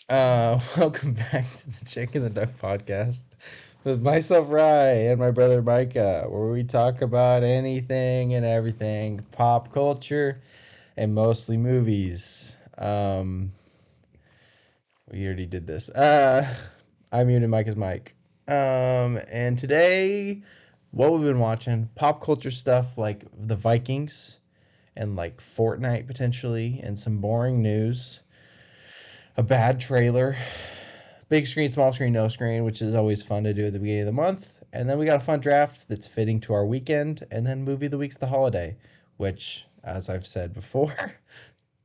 Welcome back to the Chick and the Duck podcast with myself, Rye, and my brother Micah, where we talk about anything and everything pop culture and mostly movies. We already did this. I muted Micah's mic. And today, what we've been watching, pop culture stuff like the Vikings and like Fortnite potentially, and some boring news, a bad trailer, big screen, small screen, no screen, which is always fun to do at the beginning of the month. And then we got a fun draft that's fitting to our weekend. And then movie of the week's the holiday, which, as I've said before,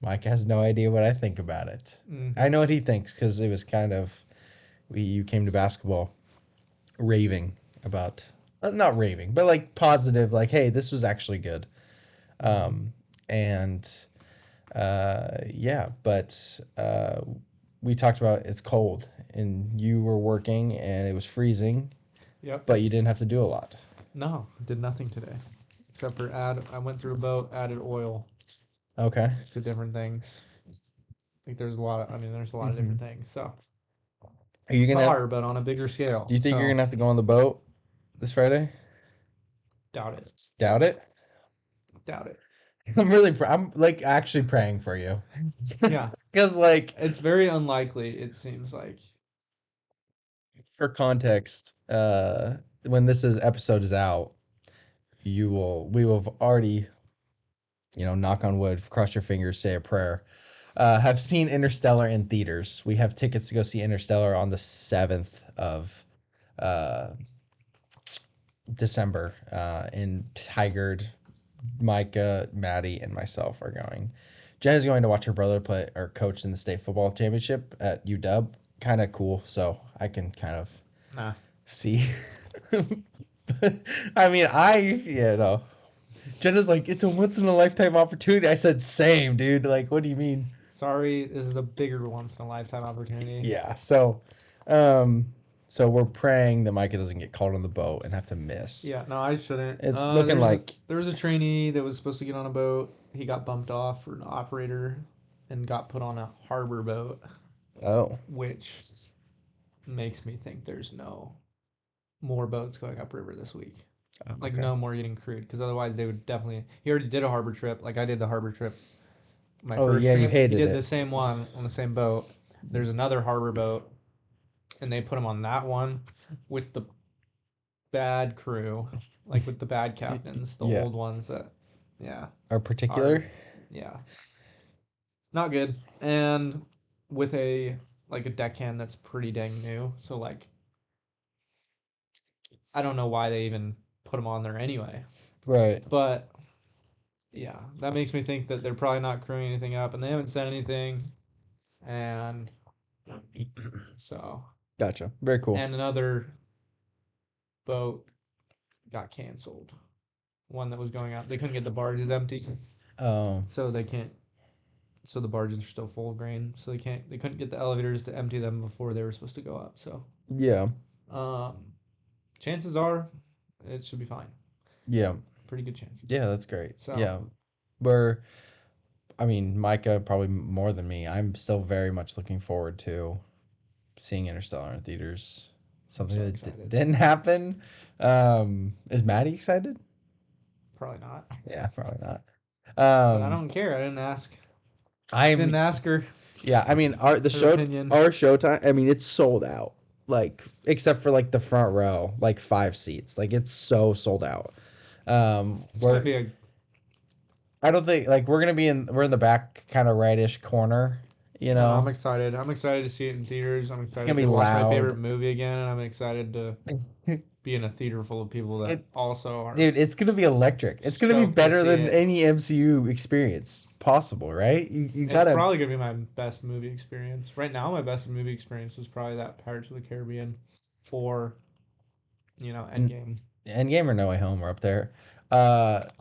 Mike has no idea what I think about it. I know what he thinks because it was kind of you came to basketball raving about not raving, but like positive, like hey, this was actually good. And yeah, but we talked about it's cold and you were working and it was freezing, Yep. but you didn't have to do a lot. No, did nothing today except for I went through a boat, added oil Okay. to different things. Like there's a lot of, I mean, there's a lot of Hmm. different things. So Are you gonna? car, but on a bigger scale. Do you think you're So gonna have to go on the boat this Friday? doubt it. Doubt it. Doubt it. I'm like actually praying for you Yeah, because like it's very unlikely. It seems like. for context, when this is episode is out, we will have already, knock on wood, cross your fingers, say a prayer. Have seen Interstellar in theaters. We have tickets to go see Interstellar on the 7th of uh, December. And Tigard, Micah, Maddie, and myself are going. Jen is going to watch her brother play or coach in the state football championship at UW. Kind of cool, so I can kind of Nah. see. I mean, Jenna's like, it's a once in a lifetime opportunity. I said, same, dude. Like, what do you mean? Sorry, this is a bigger once in a lifetime opportunity. Yeah. Um, so we're praying that Micah doesn't get called on the boat and have to miss. Yeah, no, I shouldn't. It's looking like, There was a trainee that was supposed to get on a boat. He got bumped off for an operator and got put on a harbor boat, oh, which makes me think there's no more boats going upriver this week. Like okay. no more getting crewed, because otherwise they would definitely. He already did a harbor trip. Like I did the harbor trip, my Oh first yeah, you trip. He hated did the it. same one on the same boat. There's another harbor boat, and they put him on that one with the bad crew, like with the bad captains, the Yeah. old ones that, yeah, Are are, particular? yeah, not good. And with a deckhand that's pretty dang new. So like, I don't know why they even put him on there anyway. Right. But yeah, that makes me think that they're probably not crewing anything up, and they haven't said anything. And so, Gotcha. Very cool. and another boat got canceled. One that was going out, they couldn't get the barges empty, Oh, so they can't. So the barges are still full of grain, so they couldn't get the elevators to empty them before they were supposed to go up. So, yeah. um, chances are it should be fine. Yeah. Pretty good chances. Yeah, that's great. So, Yeah. We're I mean, Micah probably more than me. I'm still very much looking forward to seeing Interstellar in theaters. I'm Something so that excited. didn't happen. Is Maddie excited? Probably not, Yeah, probably not. but I Um, don't care. I didn't ask. I'm Didn't ask her yeah. I mean, her opinion. our show time. I mean, it's sold out. Like except for like the front row, like 5 seats. Like it's so sold out. It's gonna We're be a. I don't think like we're in the back kind of rightish corner. You No, I'm know, excited. I'm excited to see it in theaters. I'm it's gonna excited be to watch my loud. favorite movie again, and I'm excited to be in a theater full of people that It, also are dude, it's gonna be electric. It's gonna be stoked to better see than it. any MCU experience possible, right? You It's gotta. probably gonna be my best movie experience. Right now, my best movie experience was probably that Pirates of the Caribbean, or Endgame. Endgame or No Way Home are up there.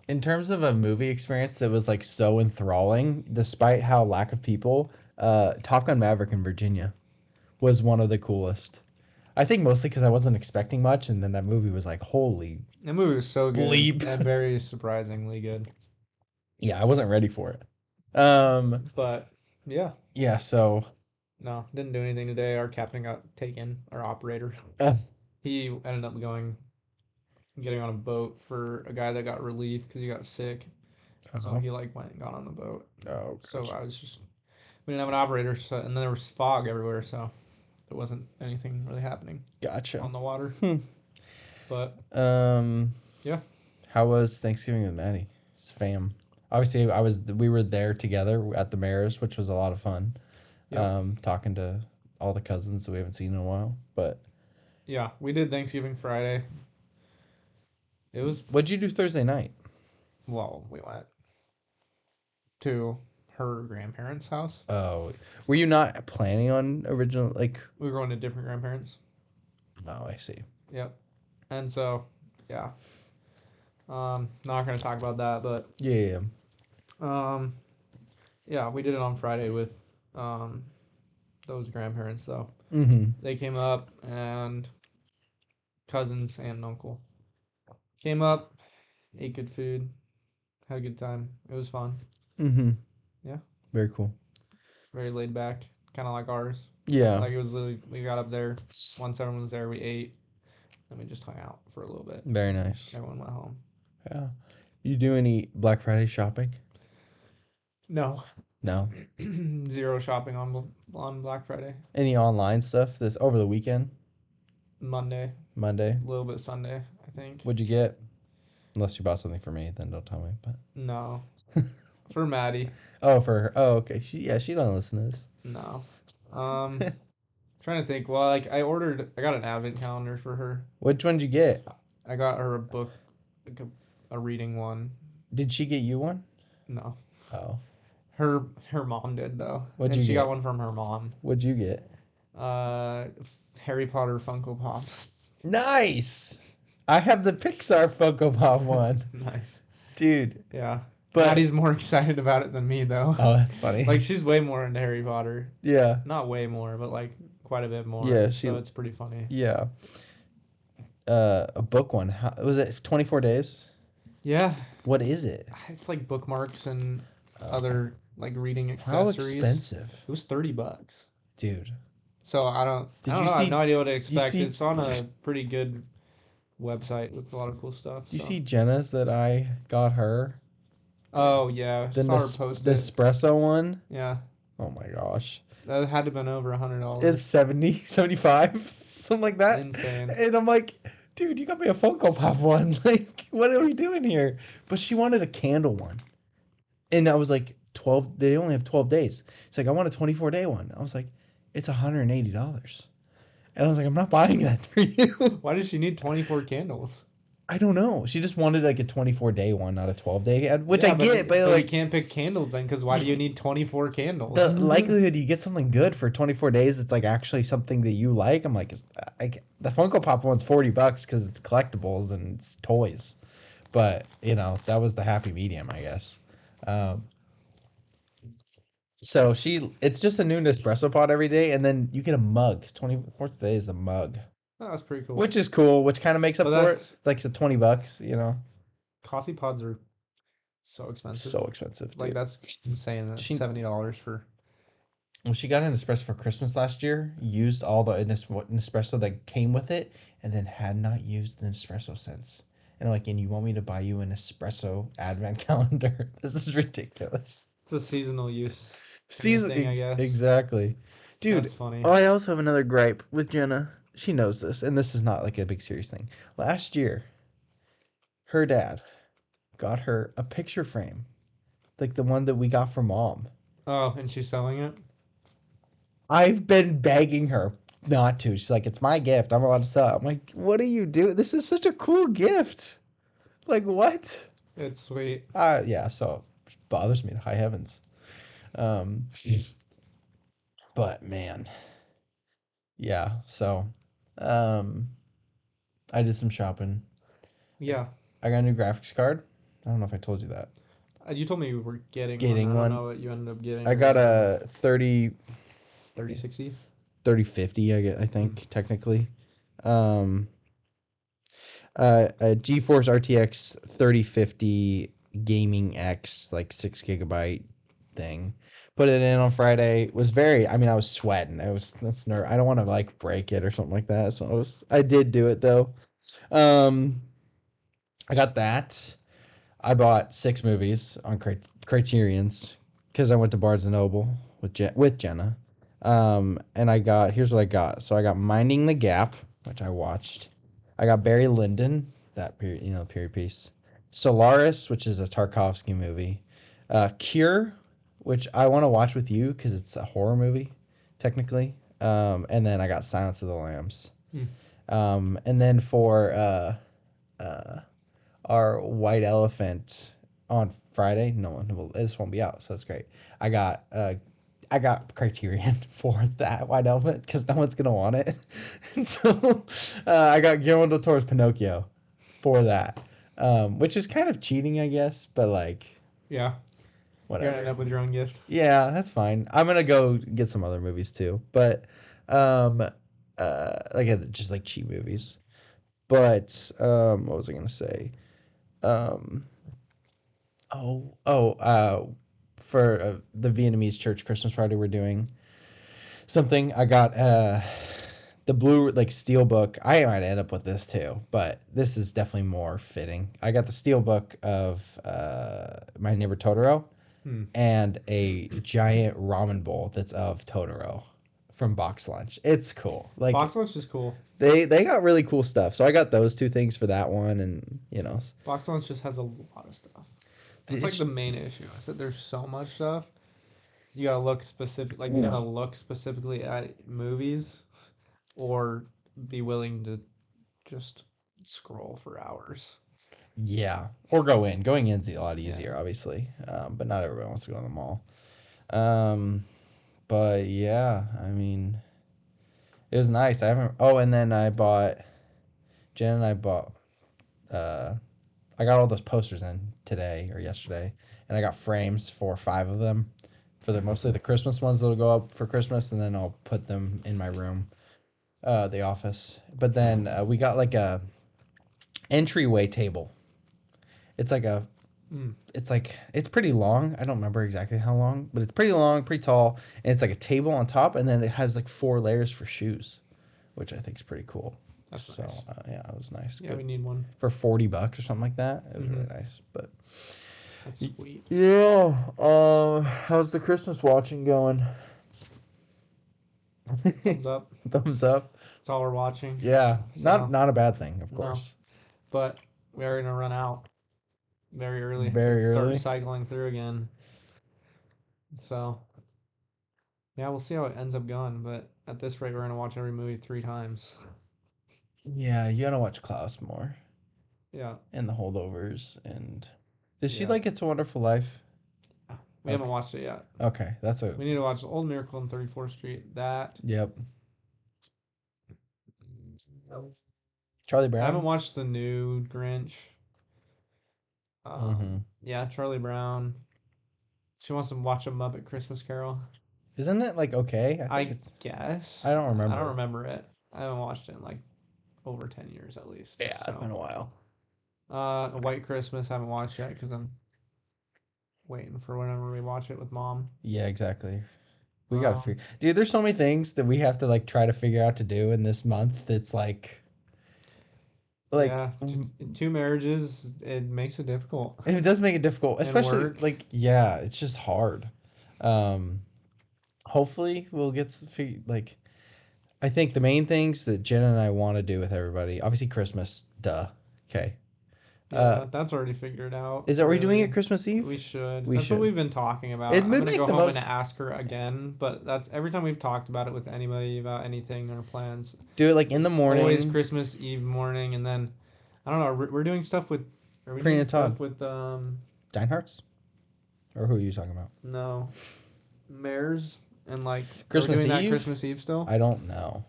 In terms of a movie experience that was like so enthralling, despite how lack of people, Top Gun Maverick in Virginia was one of the coolest. I think mostly because I wasn't expecting much, and then that movie was like, holy That movie was so good bleep. and very surprisingly good. Yeah, I wasn't ready for it. Um, But yeah, yeah, so No, didn't do anything today. Our captain got taken, our operator. Uh, He ended up getting on a boat for a guy that got relief because he got sick. So oh, he like went and got on the boat. oh, So gotcha. we didn't have an operator, so, and then there was fog everywhere, so there wasn't anything really happening Gotcha. on the water. Hmm. But Um, yeah, how was Thanksgiving with Maddie? It's fam. Obviously, we were there together at the Mayor's, which was a lot of fun. yep, Talking to all the cousins that we haven't seen in a while. But yeah, we did Thanksgiving Friday. It was what'd you do Thursday night? well, we went to her grandparents' house. Oh, were you not planning on original like? We were going to different grandparents. Oh, I see. Yep, and so yeah, not gonna talk about that, but Yeah. um, yeah, we did it on Friday with um those grandparents though. Mm-hmm. They came up and cousins and uncle came up, ate good food, had a good time. It was fun. Mm-hmm. Yeah, Very cool. very laid back, kind of like ours. Yeah. Like it was literally, we got up there, once everyone was there, we ate, and we just hung out for a little bit. Very nice. Everyone went home. Yeah. You do any Black Friday shopping? No, No. zero shopping on Black Friday. Any online stuff this over the weekend? Monday, Monday? a little bit Sunday, I think. What'd you get? Unless you bought something for me, then don't tell me. No, But for Maddie, oh, for her. Oh, okay. She don't listen to no. this. Trying to think. Well, like I got an advent calendar for her. Which one did you get? I got her a book, like a reading one. Did she get you one? No, Oh. her mom did though, What'd and you she got get? one from her mom. What'd you get? Uh, Harry Potter Funko Pops. Nice. I have the Pixar Funko Pop one, Nice. dude. Yeah. But Maddie's more excited about it than me though. oh, that's funny. Like she's way more into Harry Potter. Yeah. Not way more, but like quite a bit more. Yeah. So it's pretty funny. Yeah. A book one. How, was it 24 days? Yeah, What is it? it's like bookmarks and Okay. other like reading How accessories. expensive, It was $30. dude? So I Did don't you know. I have see? no idea what to You expect. see? It's on a pretty good website with a lot of cool stuff. You So see Jenna's that I got her? oh yeah, The saw her post it. Nespresso one? Yeah, Oh my gosh. that had to have been over It's $100. 70, 75, something like that. Insane. And I'm like, dude, you got me a Funko Pop one. Like, what are we doing here? But she wanted a candle one. And I was like, 12, they only have 12 days. It's like, I want a 24-day one. I was like, it's $180. And I was like, I'm not buying that for you. Why does she need 24 candles? I don't know. She just wanted like a 24-day one, not a 12-day, which I Yeah, get, but you like can't pick candles then, because why do you need 24 candles? the likelihood you get something good for 24 days that's like actually something that you like, I'm like, the Funko Pop one's $40 because it's collectibles and it's toys. But, that was the happy medium, I guess. Um, so it's just a new Nespresso pod every day, and then you get a mug. 24th day is the mug, Oh, that's pretty cool. which is cool, which kind of makes up But for it. that's Like it's $20, coffee pods are so expensive. So expensive, Like dude. that's insane. That's She $70 for. Well, she got an espresso for Christmas last year, used all the Nespresso that came with it, and then had not used the Nespresso since. And I'm like, and you want me to buy you an espresso advent calendar? This is ridiculous. It's a seasonal use Season thing, I guess. exactly, dude. That's funny. Oh, I also have another gripe with Jenna. She knows this, and this is not like a big serious thing. Last year, her dad got her a picture frame, like the one that we got from mom. Oh, and she's selling it? I've been begging her not to. She's like, it's my gift. I'm allowed to sell it. I'm like, what do you do? This is such a cool gift. Like, what? It's sweet. Yeah, so it bothers me to high heavens. Um, but man, yeah, so um, I did some shopping. Yeah. I got a new graphics card. I don't know if I told you that. You told me you were getting Getting one. I don't one. know what you ended up getting. I got a 3060. 3050, I think, technically. Um, a GeForce RTX 3050 Gaming X, like 6 GB thing. Put it in on Friday. Was very. I mean, I was sweating. I don't want to like break it or something like that. So I did do it though. Um, I got that. I bought 6 movies on Criterion's because I went to Barnes and Noble with Jenna. And here's what I got. So I got Minding the Gap, which I watched. I got Barry Lyndon, that period, period piece. Solaris, which is a Tarkovsky movie. Cure, which I want to watch with you because it's a horror movie, technically. And then I got Silence of the Lambs. Hmm. And then for uh, our White Elephant on Friday, this won't be out, so that's great. I got I got Criterion for that White Elephant because no one's gonna want it. And so I got Guillermo del Toro's Pinocchio for that, which is kind of cheating, I guess, but like Yeah. You're gonna end whatever. up with your own gift. Yeah, that's fine. I'm gonna go get some other movies too, but um, just like cheap movies. But what was I gonna say? Um, for the Vietnamese church Christmas party, we're doing something. I got the blue like steel book. I might end up with this too, but this is definitely more fitting. I got the steel book of My Neighbor Totoro Hmm. and a giant ramen bowl that's of Totoro from Box Lunch. It's cool. Like Box lunch is cool. they got really cool stuff. So I got those 2 things for that one, and Box lunch just has a lot of stuff. That's like the main issue. Is that there's so much stuff. You gotta look specific. Like you gotta look specifically at movies, or be willing to just scroll for hours. Yeah, or go in. Going in's a lot Yeah. easier, obviously, but not everybody wants to go to the mall. Um, but yeah, I mean, it was nice. I haven't. Oh, and then Jen and I bought. Uh, I got all those posters in today or yesterday, and I got frames for 5 of them, for mostly the Christmas ones that'll go up for Christmas, and then I'll put them in my room, the office. But then we got like a entryway table. It's like a Mm. it's pretty long. I don't remember exactly how long, but it's pretty long, pretty tall, and it's like a table on top, and then it has like 4 layers for shoes, which I think is pretty cool. That's So nice. yeah, it was nice. Yeah, Good. we need one. For $40 or something like that. It was Mhm. really nice. But That's sweet. yeah, how's the Christmas watching going? Thumbs up. Thumbs up. That's all we're watching. Yeah, So, not a bad thing, of no. course. But we are gonna run out very early. Very Start early. cycling through again. So yeah, we'll see how it ends up going. But at this rate, we're gonna watch every movie 3 times. Yeah, you gotta watch Klaus more Yeah. and The Holdovers. And does she Yeah. like It's a Wonderful Life? We haven't watched it yet. Okay, that's a We need to watch Old Miracle on 34th Street. That. yep. Charlie I haven't Brown. watched the new Grinch. Mhm. Yeah, Charlie Brown. She wants to watch a Muppet Christmas Carol. Isn't it like okay? I I think it's. guess. I don't remember. I don't remember it. I haven't watched it in like over 10 years at least. Yeah, it's been a while. A White Christmas, haven't watched yet because I'm waiting for whenever we watch it with mom. Yeah, exactly. We gotta Um, figure, dude. There's so many things that we have to like try to figure out to do in this month. That's like yeah, two marriages, it makes it difficult. it does make it difficult, And especially work. like yeah, it's just hard. Um, hopefully we'll get like I think the main things that Jen and I want to do with everybody, obviously Christmas, duh. Okay. Yeah, that's already figured out. Is that we're doing really. it Christmas Eve? We should. We That's should. what we've been talking about. It I'm would gonna make go the home most. and ask her again, but that's every time we've talked about it with anybody about anything or plans. Do it like in the morning. Always Christmas Eve morning, and then I don't know. We're doing stuff with. Are we Prina doing stuff Todd. with Deinhardts? Or who are you talking about? no, Mares and like Christmas are we doing Eve? that Christmas Eve still? I don't know.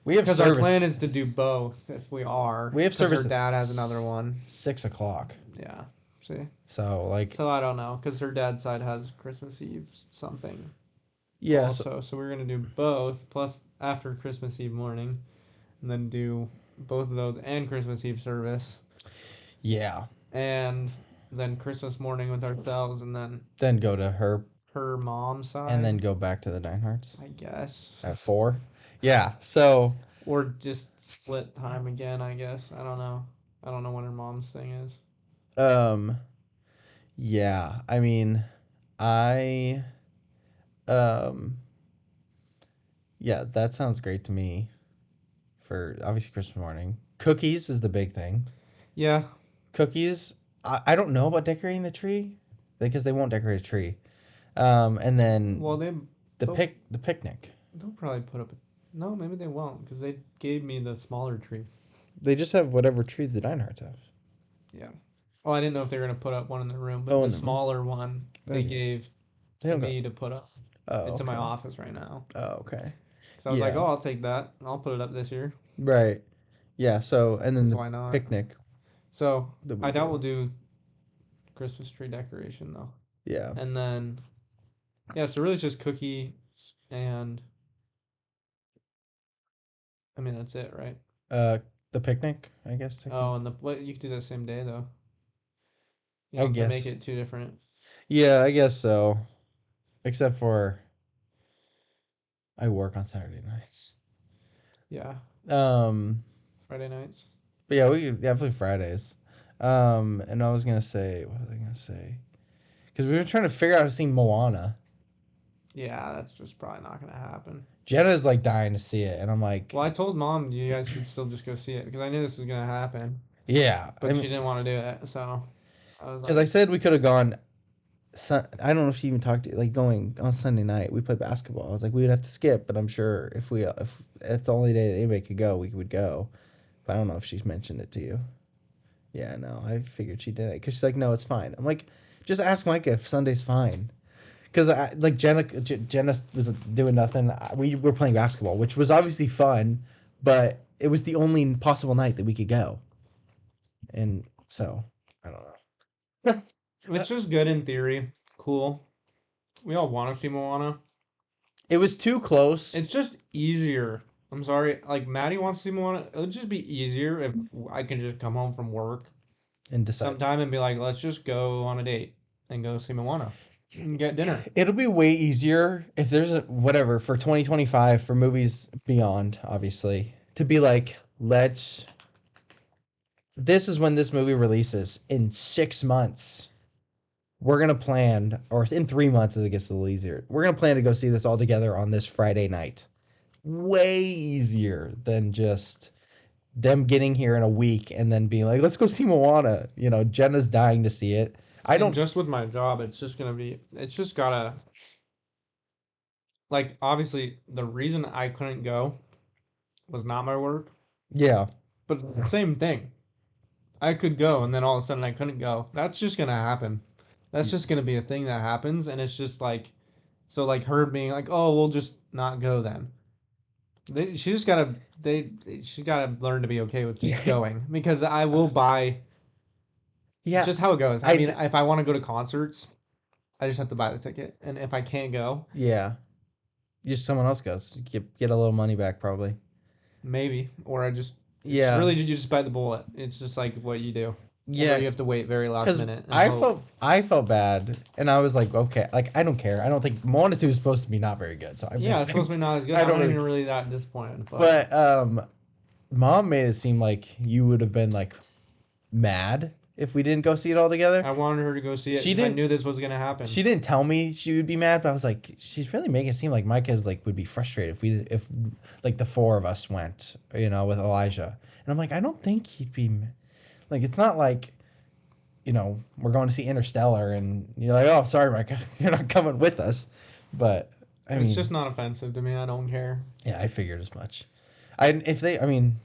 We have Because service. our plan is to do both if we are. We have 'cause service Her at dad has another one. 6 o'clock. Yeah. See. So like So I don't know because her dad's side has Christmas Eve something. yeah. So we're gonna do both plus after Christmas Eve morning, and then do both of those and Christmas Eve service, Yeah. and then Christmas morning with ourselves, and then Then go to her her mom's side. And then go back to the Deinhardts I guess. at 4. Yeah. So. Or just split time again. I guess. I don't know. I don't know when her mom's thing is. Yeah. I mean, I. Um. Yeah, that sounds great to me. For obviously Christmas morning, cookies is the big thing. Yeah. Cookies. I don't know about decorating the tree because they won't decorate a tree. And then Well, the picnic. They'll probably put up. No, maybe they won't because they gave me the smaller tree. They just have whatever tree the Deinhardts have. Yeah. Well, I didn't know if they were gonna put up one in the room, but Oh, the smaller one they Okay. gave They to don't me to put up. Oh, It's in my okay. office right now. Oh, okay. So I was like, Yeah. oh, I'll take that. I'll put it up this year. Right. Yeah. So and then Because the why not? picnic So that we I doubt do. we'll do Christmas tree decoration though. Yeah. And then yeah, so really it's just cookie and I mean that's it, right? Uh, the picnic, I guess. Oh, and the what you could do that same day though. You I don't have to make guess. it two different. Yeah, I guess so. Except for I work on Saturday nights. Yeah, Um, Friday nights. but yeah, we could definitely Fridays. And I was gonna say, what was I gonna say? Because we were trying to figure out how to see Moana. Yeah, that's just probably not gonna happen. Jenna's like dying to see it, and I'm like, Well, I told mom you guys should still just go see it because I knew this was gonna happen, yeah. I but she mean, didn't want to do it, so I was because I like, said we could have gone. I don't know if she even talked to like going on Sunday night. We played basketball. I was like, we would have to skip, but I'm sure if it's the only day that anybody could go, we would go. But I don't know if she's mentioned it to you. Yeah, no, I figured she didn't because she's like, no, it's fine. I'm like, just ask Micah if Sunday's fine. Because like Jenna was doing nothing. We were playing basketball, which was obviously fun, but it was the only possible night that we could go, and so I don't know. it's just good in theory, cool. We all want to see Moana. It was too close It's just easier. I'm sorry, like Maddie wants to see Moana. It would just be easier if I can just come home from work and decide. sometime and be like, let's just go on a date and go see Moana and get dinner. It'll be way easier if there's a whatever for 2025 for movies beyond, obviously, to be like, let's. This is when this movie releases in 6 months. We're gonna plan, or in 3 months as it gets a little easier. We're gonna plan to go see this all together on this Friday night. Way easier than just them getting here in a week and then being like, let's go see Moana. You know, Jenna's dying to see it. I And don't. just with my job, it's just gotta, like, obviously, the reason I couldn't go was not my work, Yeah. but same thing. I could go, and then all of a sudden I couldn't go. That's just gonna happen. That's just gonna be a thing that happens, and it's just like, so like her being like, oh, we'll just not go then. She just gotta, she gotta learn to be okay with keep going because I will buy. It's Yeah. just how it goes. I I. mean, if I want to go to concerts, I just have to buy the ticket, and if I can't go, Yeah. Just someone else goes. Get a little money back probably. maybe, or I just it's Yeah. really you just bite the bullet. It's just like what you do. Or Yeah. you have to wait very last Because minute and hope. I felt bad, and I was like, okay, like I don't care. I don't think Moana 2 is supposed to be not very good, so Yeah, it's supposed to be not as good. I I'm don't not really. even really that disappointed, But Mom made it seem like you would have been like mad if we didn't go see it all together. I wanted her to go see it She because I didn't. knew this was gonna happen. She didn't tell me she would be mad, but I was like, she's really making it seem like Micah's like would be frustrated if we did, if like the four of us went, you know, with Elijah. And I'm like, I don't think he'd be like. It's not like, you know, we're going to see Interstellar, and you're like, oh, sorry, Micah, you're not coming with us. But I mean, It's just not offensive to me. I don't care. yeah, I figured as much. I mean,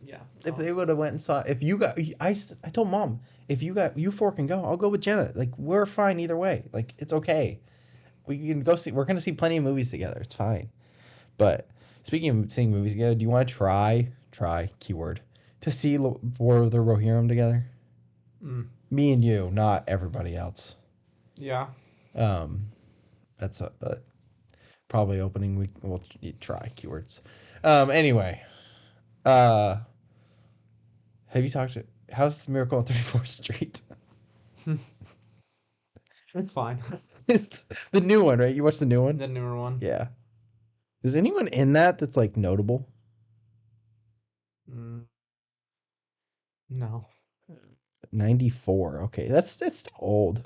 Yeah. if they would have went and saw, if you got, I told Mom, if you four can go, I'll go with Jenna. Like we're fine either way. Like it's okay. We can go see. We're gonna see plenty of movies together. It's fine. But speaking of seeing movies together, do you want to try keyword to see War of the Rohirrim together? Mm, Me and you, not everybody else. yeah. Um, that's a probably opening week. We'll try keywords. Anyway, uh, have you talked to? How's the Miracle on 34th Street? It's fine. It's the new one, right? You watched the new one? The newer one. Yeah. Is anyone in that's like notable? Mm, no. 94. Okay, that's still old.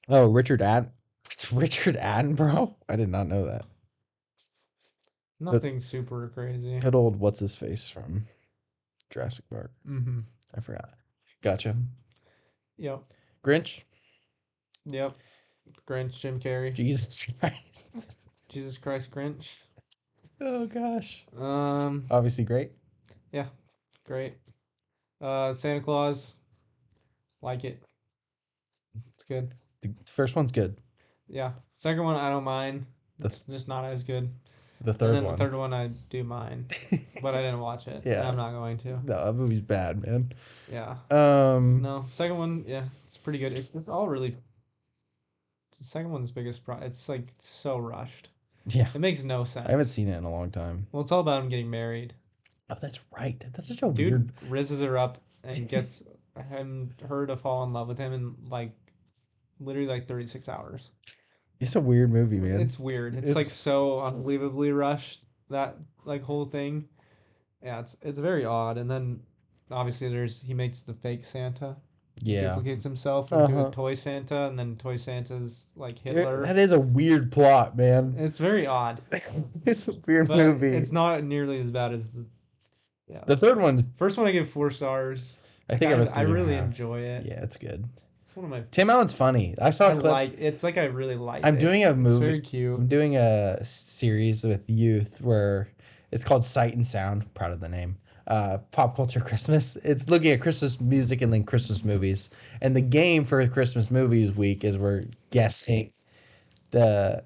Oh, Richard Att. It's Richard Attenborough. I did not know that. Good, Nothing super crazy. good old what's his face from Jurassic Park. Mm-hmm. I forgot. Gotcha. Yep. Grinch. Yep. Grinch, Jim Carrey. Jesus Christ. Jesus Christ, Grinch. Oh gosh. Um, Obviously great. yeah, great. Santa Claus, like it. It's good. The first one's good. Yeah. Second one, I don't mind. The It's just not as good. the And third then the one. third one, I do mind, but I didn't watch it. Yeah. And I'm not going to. No, that movie's bad, man. Yeah. Um, No, second one, yeah, it's pretty good. It's all really. The second one's biggest it's like so rushed. yeah. It makes no sense. I haven't seen it in a long time. Well, it's all about him getting married. Oh, that's right. That's such a Dude weird. rizzes her up and gets her to fall in love with him in like literally like 36 hours. It's a weird movie, man. It's weird. It's like so unbelievably rushed, that like whole thing. Yeah, it's very odd. And then obviously he makes the fake Santa. He yeah. duplicates himself into Uh-huh. a toy Santa, and then toy Santa's like It- Hitler. that is a weird plot, man. It's very odd, It's a weird but movie. it's not nearly as bad as yeah. The third one's. First one I give 4 stars. I think I have a I three and a really half. enjoy it. Yeah, it's good. It's one of my. Tim Allen's funny. I saw I a clip. like. It's like I really like. I'm it. doing a It's movie. very cute. I'm doing a series with youth where it's called Sight and Sound. Proud of the name. Pop Culture Christmas. It's looking at Christmas music and then Christmas movies. And the game for Christmas Movies Week is we're guessing the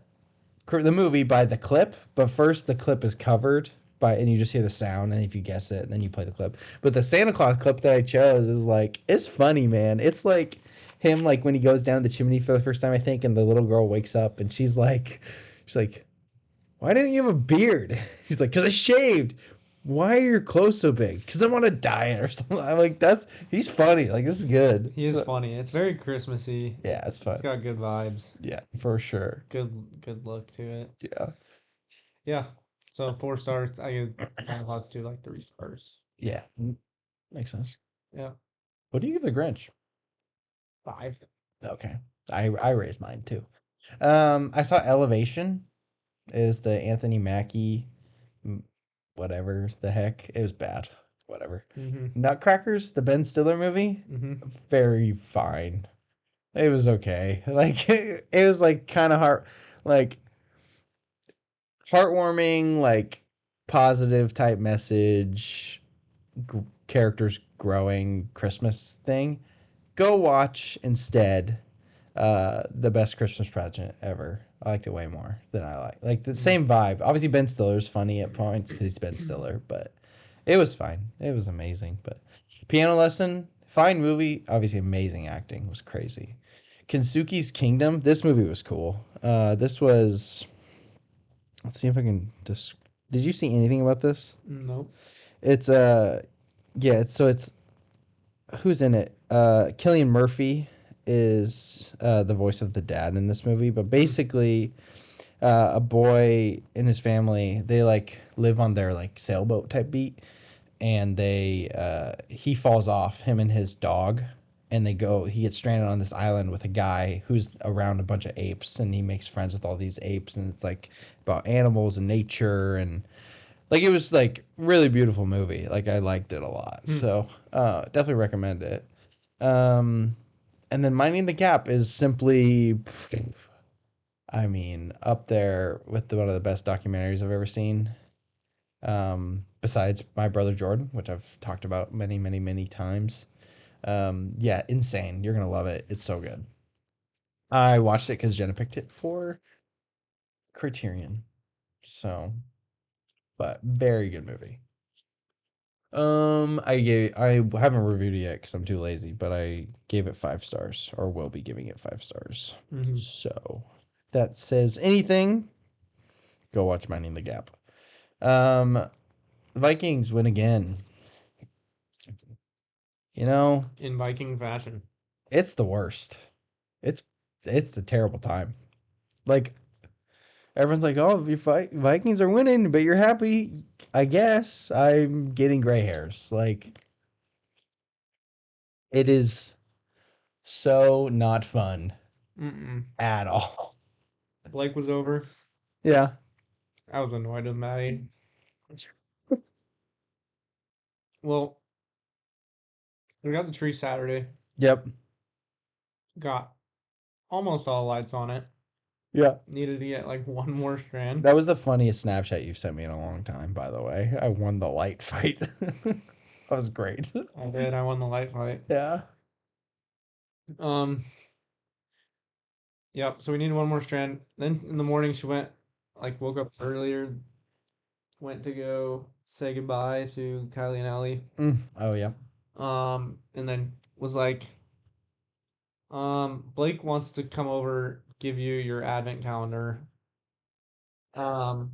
movie by the clip, but first the clip is covered by, and you just hear the sound, and if you guess it, then you play the clip. But the Santa Claus clip that I chose is like, it's funny, man. It's like him, like when he goes down the chimney for the first time, I think, and the little girl wakes up, and she's like, why didn't you have a beard? He's like, because I shaved. Why are your clothes so big? Because I'm on a diet or something. I'm like, he's funny. Like, this is good. He is funny. It's very Christmassy. Yeah, it's fun. It's got good vibes. Yeah, for sure. Good look to it. Yeah. Yeah. So 4 stars. I give Santa Claus to like 3 stars. Yeah. Makes sense. Yeah. What do you give the Grinch? 5. Okay. I raised mine too. I saw Elevation. Is the Anthony Mackie whatever the heck. It was bad. Whatever. Mm-hmm. Nutcrackers, the Ben Stiller movie, very fine. It was okay. Like it was like kind of heartwarming, like positive type message, characters growing Christmas thing. Go watch instead The Best Christmas Present Ever. I liked it way more than I like the same vibe. Obviously Ben Stiller's funny at points because he's Ben Stiller, but it was fine. It was amazing. But Piano Lesson, fine movie. Obviously amazing acting, was crazy. Kensuke's Kingdom, this movie was cool. This was, let's see if I can just, did you see anything about this? Nope. It's it's who's in it? Cillian Murphy is the voice of the dad in this movie, but basically a boy and his family, they like live on their like sailboat type beat, and he falls off, him and his dog, and he gets stranded on this island with a guy who's around a bunch of apes, and he makes friends with all these apes, and it's like about animals and nature, and like it was like really beautiful movie. Like I liked it a lot. So definitely recommend it. And then Minding the Gap is simply, I mean, up there with one of the best documentaries I've ever seen. Besides My Brother Jordan, which I've talked about many, many, many times. Yeah, insane. You're gonna love it. It's so good. I watched it because Jenna picked it for Criterion. So, but very good movie. I haven't reviewed it yet because I'm too lazy, but I gave it 5 stars, or will be giving it 5 stars. Mm-hmm. So, if that says anything, go watch Minding the Gap. Vikings win again. You know, In Viking fashion. it's the worst. It's it's a terrible time. Like everyone's like, "Oh, your Vikings are winning, but you're happy." I guess I'm getting gray hairs. Like it is so not fun Mm-mm. at all. Blake was over. Yeah. I was annoyed with Maddie. Well, we got the tree Saturday. Yep. Got almost all the lights on it. Yeah. Needed to get like one more strand. That was the funniest Snapchat you've sent me in a long time, by the way. I won the light fight. That was great. I did. I won the light fight. Yeah. Um. Yep. So we needed one more strand. Then in the morning, she went, like, woke up earlier, went to go say goodbye to Kylie and Ellie. Oh yeah. And then was like, Blake wants to come over, give you your advent calendar. Um,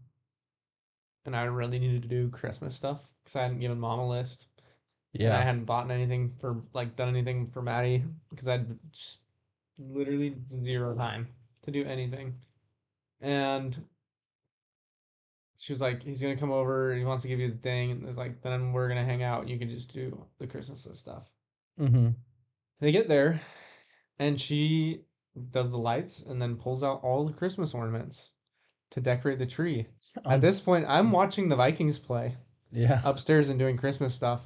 and I really needed to do Christmas stuff because I hadn't given mom a list. And I Yeah. hadn't bought anything for like done anything for Maddie because I'd just literally zero time to do anything. And she was like, he's gonna come over, he wants to give you the thing, and it's like, then we're gonna hang out, and you can just do the Christmas list stuff. Mm-hmm. They get there, and she does the lights and then pulls out all the Christmas ornaments to decorate the tree. At this point, I'm watching the Vikings play Yeah. upstairs and doing Christmas stuff,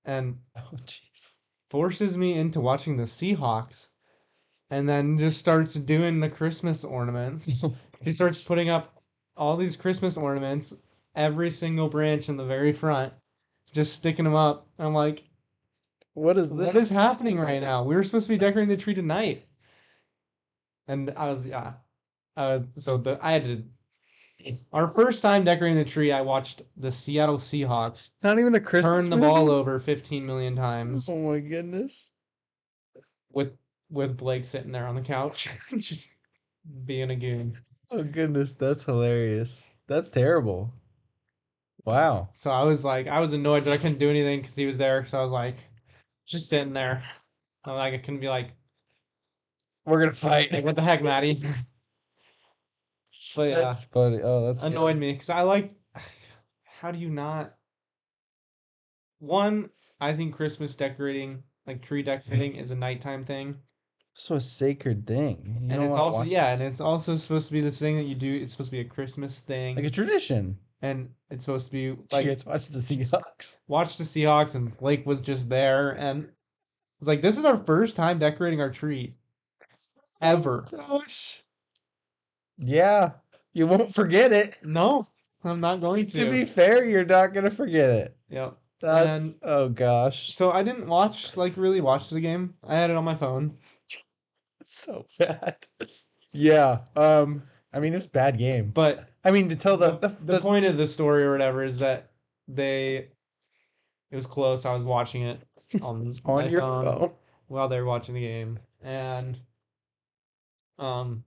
and Oh jeez. forces me into watching the Seahawks, and then just starts doing the Christmas ornaments. She starts putting up all these Christmas ornaments, every single branch in the very front, just sticking them up. I'm like, What is this? what is happening right now? We were supposed to be decorating the tree tonight. And I was, yeah, I had to. Our first time decorating the tree, I watched the Seattle Seahawks Not even a Christmas turn the movie? ball over 15 million times Oh my goodness. with Blake sitting there on the couch, just being a goon. Oh goodness, that's hilarious. That's terrible. Wow. So I was like, I was annoyed that I couldn't do anything because he was there. So I was like, just sitting there. I'm like, I couldn't be like, We're gonna fight. what the heck, Maddie? But yeah, That's funny. Oh, that's annoyed good. me because I like. How do you not? One, I think Christmas decorating, like tree decorating, is a nighttime thing, So a sacred thing. You and don't it's want to also watch yeah, and it's also supposed to be this thing that you do. It's supposed to be a Christmas like a thing, tradition. and it's supposed to be Do you like guys watch the Seahawks? watch the Seahawks, and Blake was just there, and it's like this is our first time decorating our tree ever. Gosh. Yeah. You won't forget it. No, I'm not going To to. be fair, you're not gonna forget it. Yep. That's And oh gosh. so I didn't really watch the game. I had it on my phone. It's so bad. Yeah. I mean it was a bad game. But I mean to tell the point of the story or whatever is that it was close. I was watching it on on my your phone phone. while they were watching the game. And um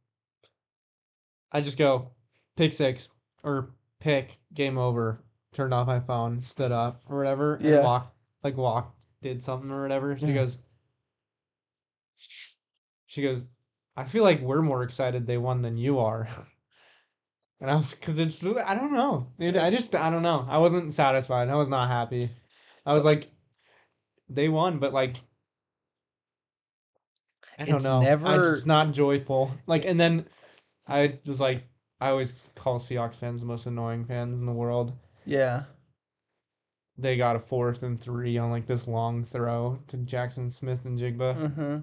I just go pick six or pick game over, turned off my phone, stood up or whatever, and Yeah. walked, did something or whatever. Yeah. She goes, I feel like we're more excited they won than you are. And I was, because it's, I don't know. Dude, I don't know. I wasn't satisfied. I was not happy. I was like, they won, but like, I don't It's know. I never just not joyful. Like, and then I was like, I always call Seahawks fans the most annoying fans in the world. yeah. They got a 4th and 3 on like this long throw to Jackson Smith and Jigba. Mm-hmm.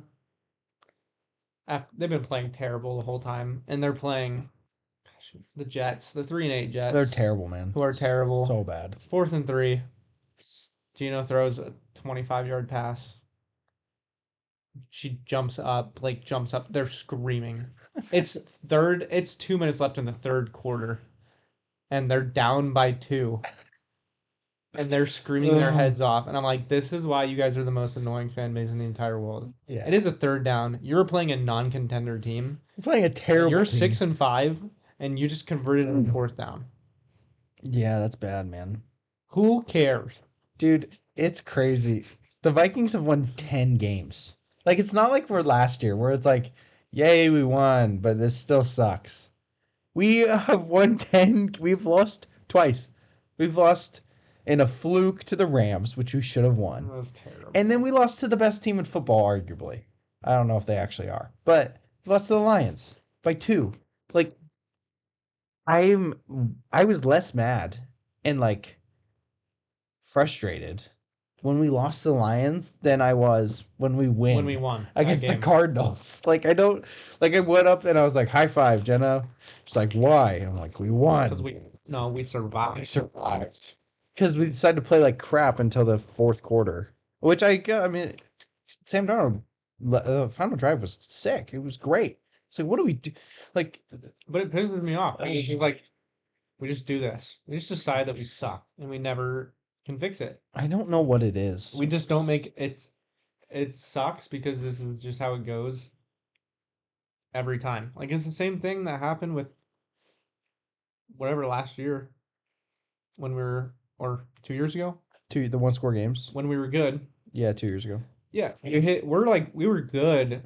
They've been playing terrible the whole time, and they're playing the Jets, the 3-8 Jets. They're terrible, man. Who are terrible. So bad. 4th and 3. Gino throws a 25-yard pass. She jumps up, like jumps up. They're screaming. It's 2 minutes left in the third quarter, and they're down by 2. And they're screaming their heads off. And I'm like, this is why you guys are the most annoying fan base in the entire world. Yeah. It is a third down. You're playing a non-contender team. You're playing a terrible You're team. 6-5, and you just converted on 4th down. Yeah, that's bad, man. Who cares? Dude, it's crazy. The Vikings have won 10 games. Like, it's not like we're last year where it's like, Yay, we won, but this still sucks. We have won 10. We've lost twice. We've lost in a fluke to the Rams, which we should have That won. was terrible. And then we lost to the best team in football, arguably. I don't know if they actually are, but we lost to the Lions by 2. Like, I was less mad and like frustrated when we lost to the Lions than I was when we win when we won that against the game. Cardinals. Like I don't like I went up and I was like, high five, Jenna. She's like, why? I'm like, we won. Because we survived. We survived. Because we decided to play like crap until the fourth quarter. Which I mean, Sam Darnold, the final drive was sick. It was great. It's like, what do we do? Like, But it pisses me off. It's just like we just do this. We just decide that we suck and we never can fix it. I don't know what it is. We just don't make it sucks because this is just how it goes every time. Like it's the same thing that happened with whatever last year when we were or 2 years ago The one score games. when we were good. Yeah, 2 years ago. Yeah, we were good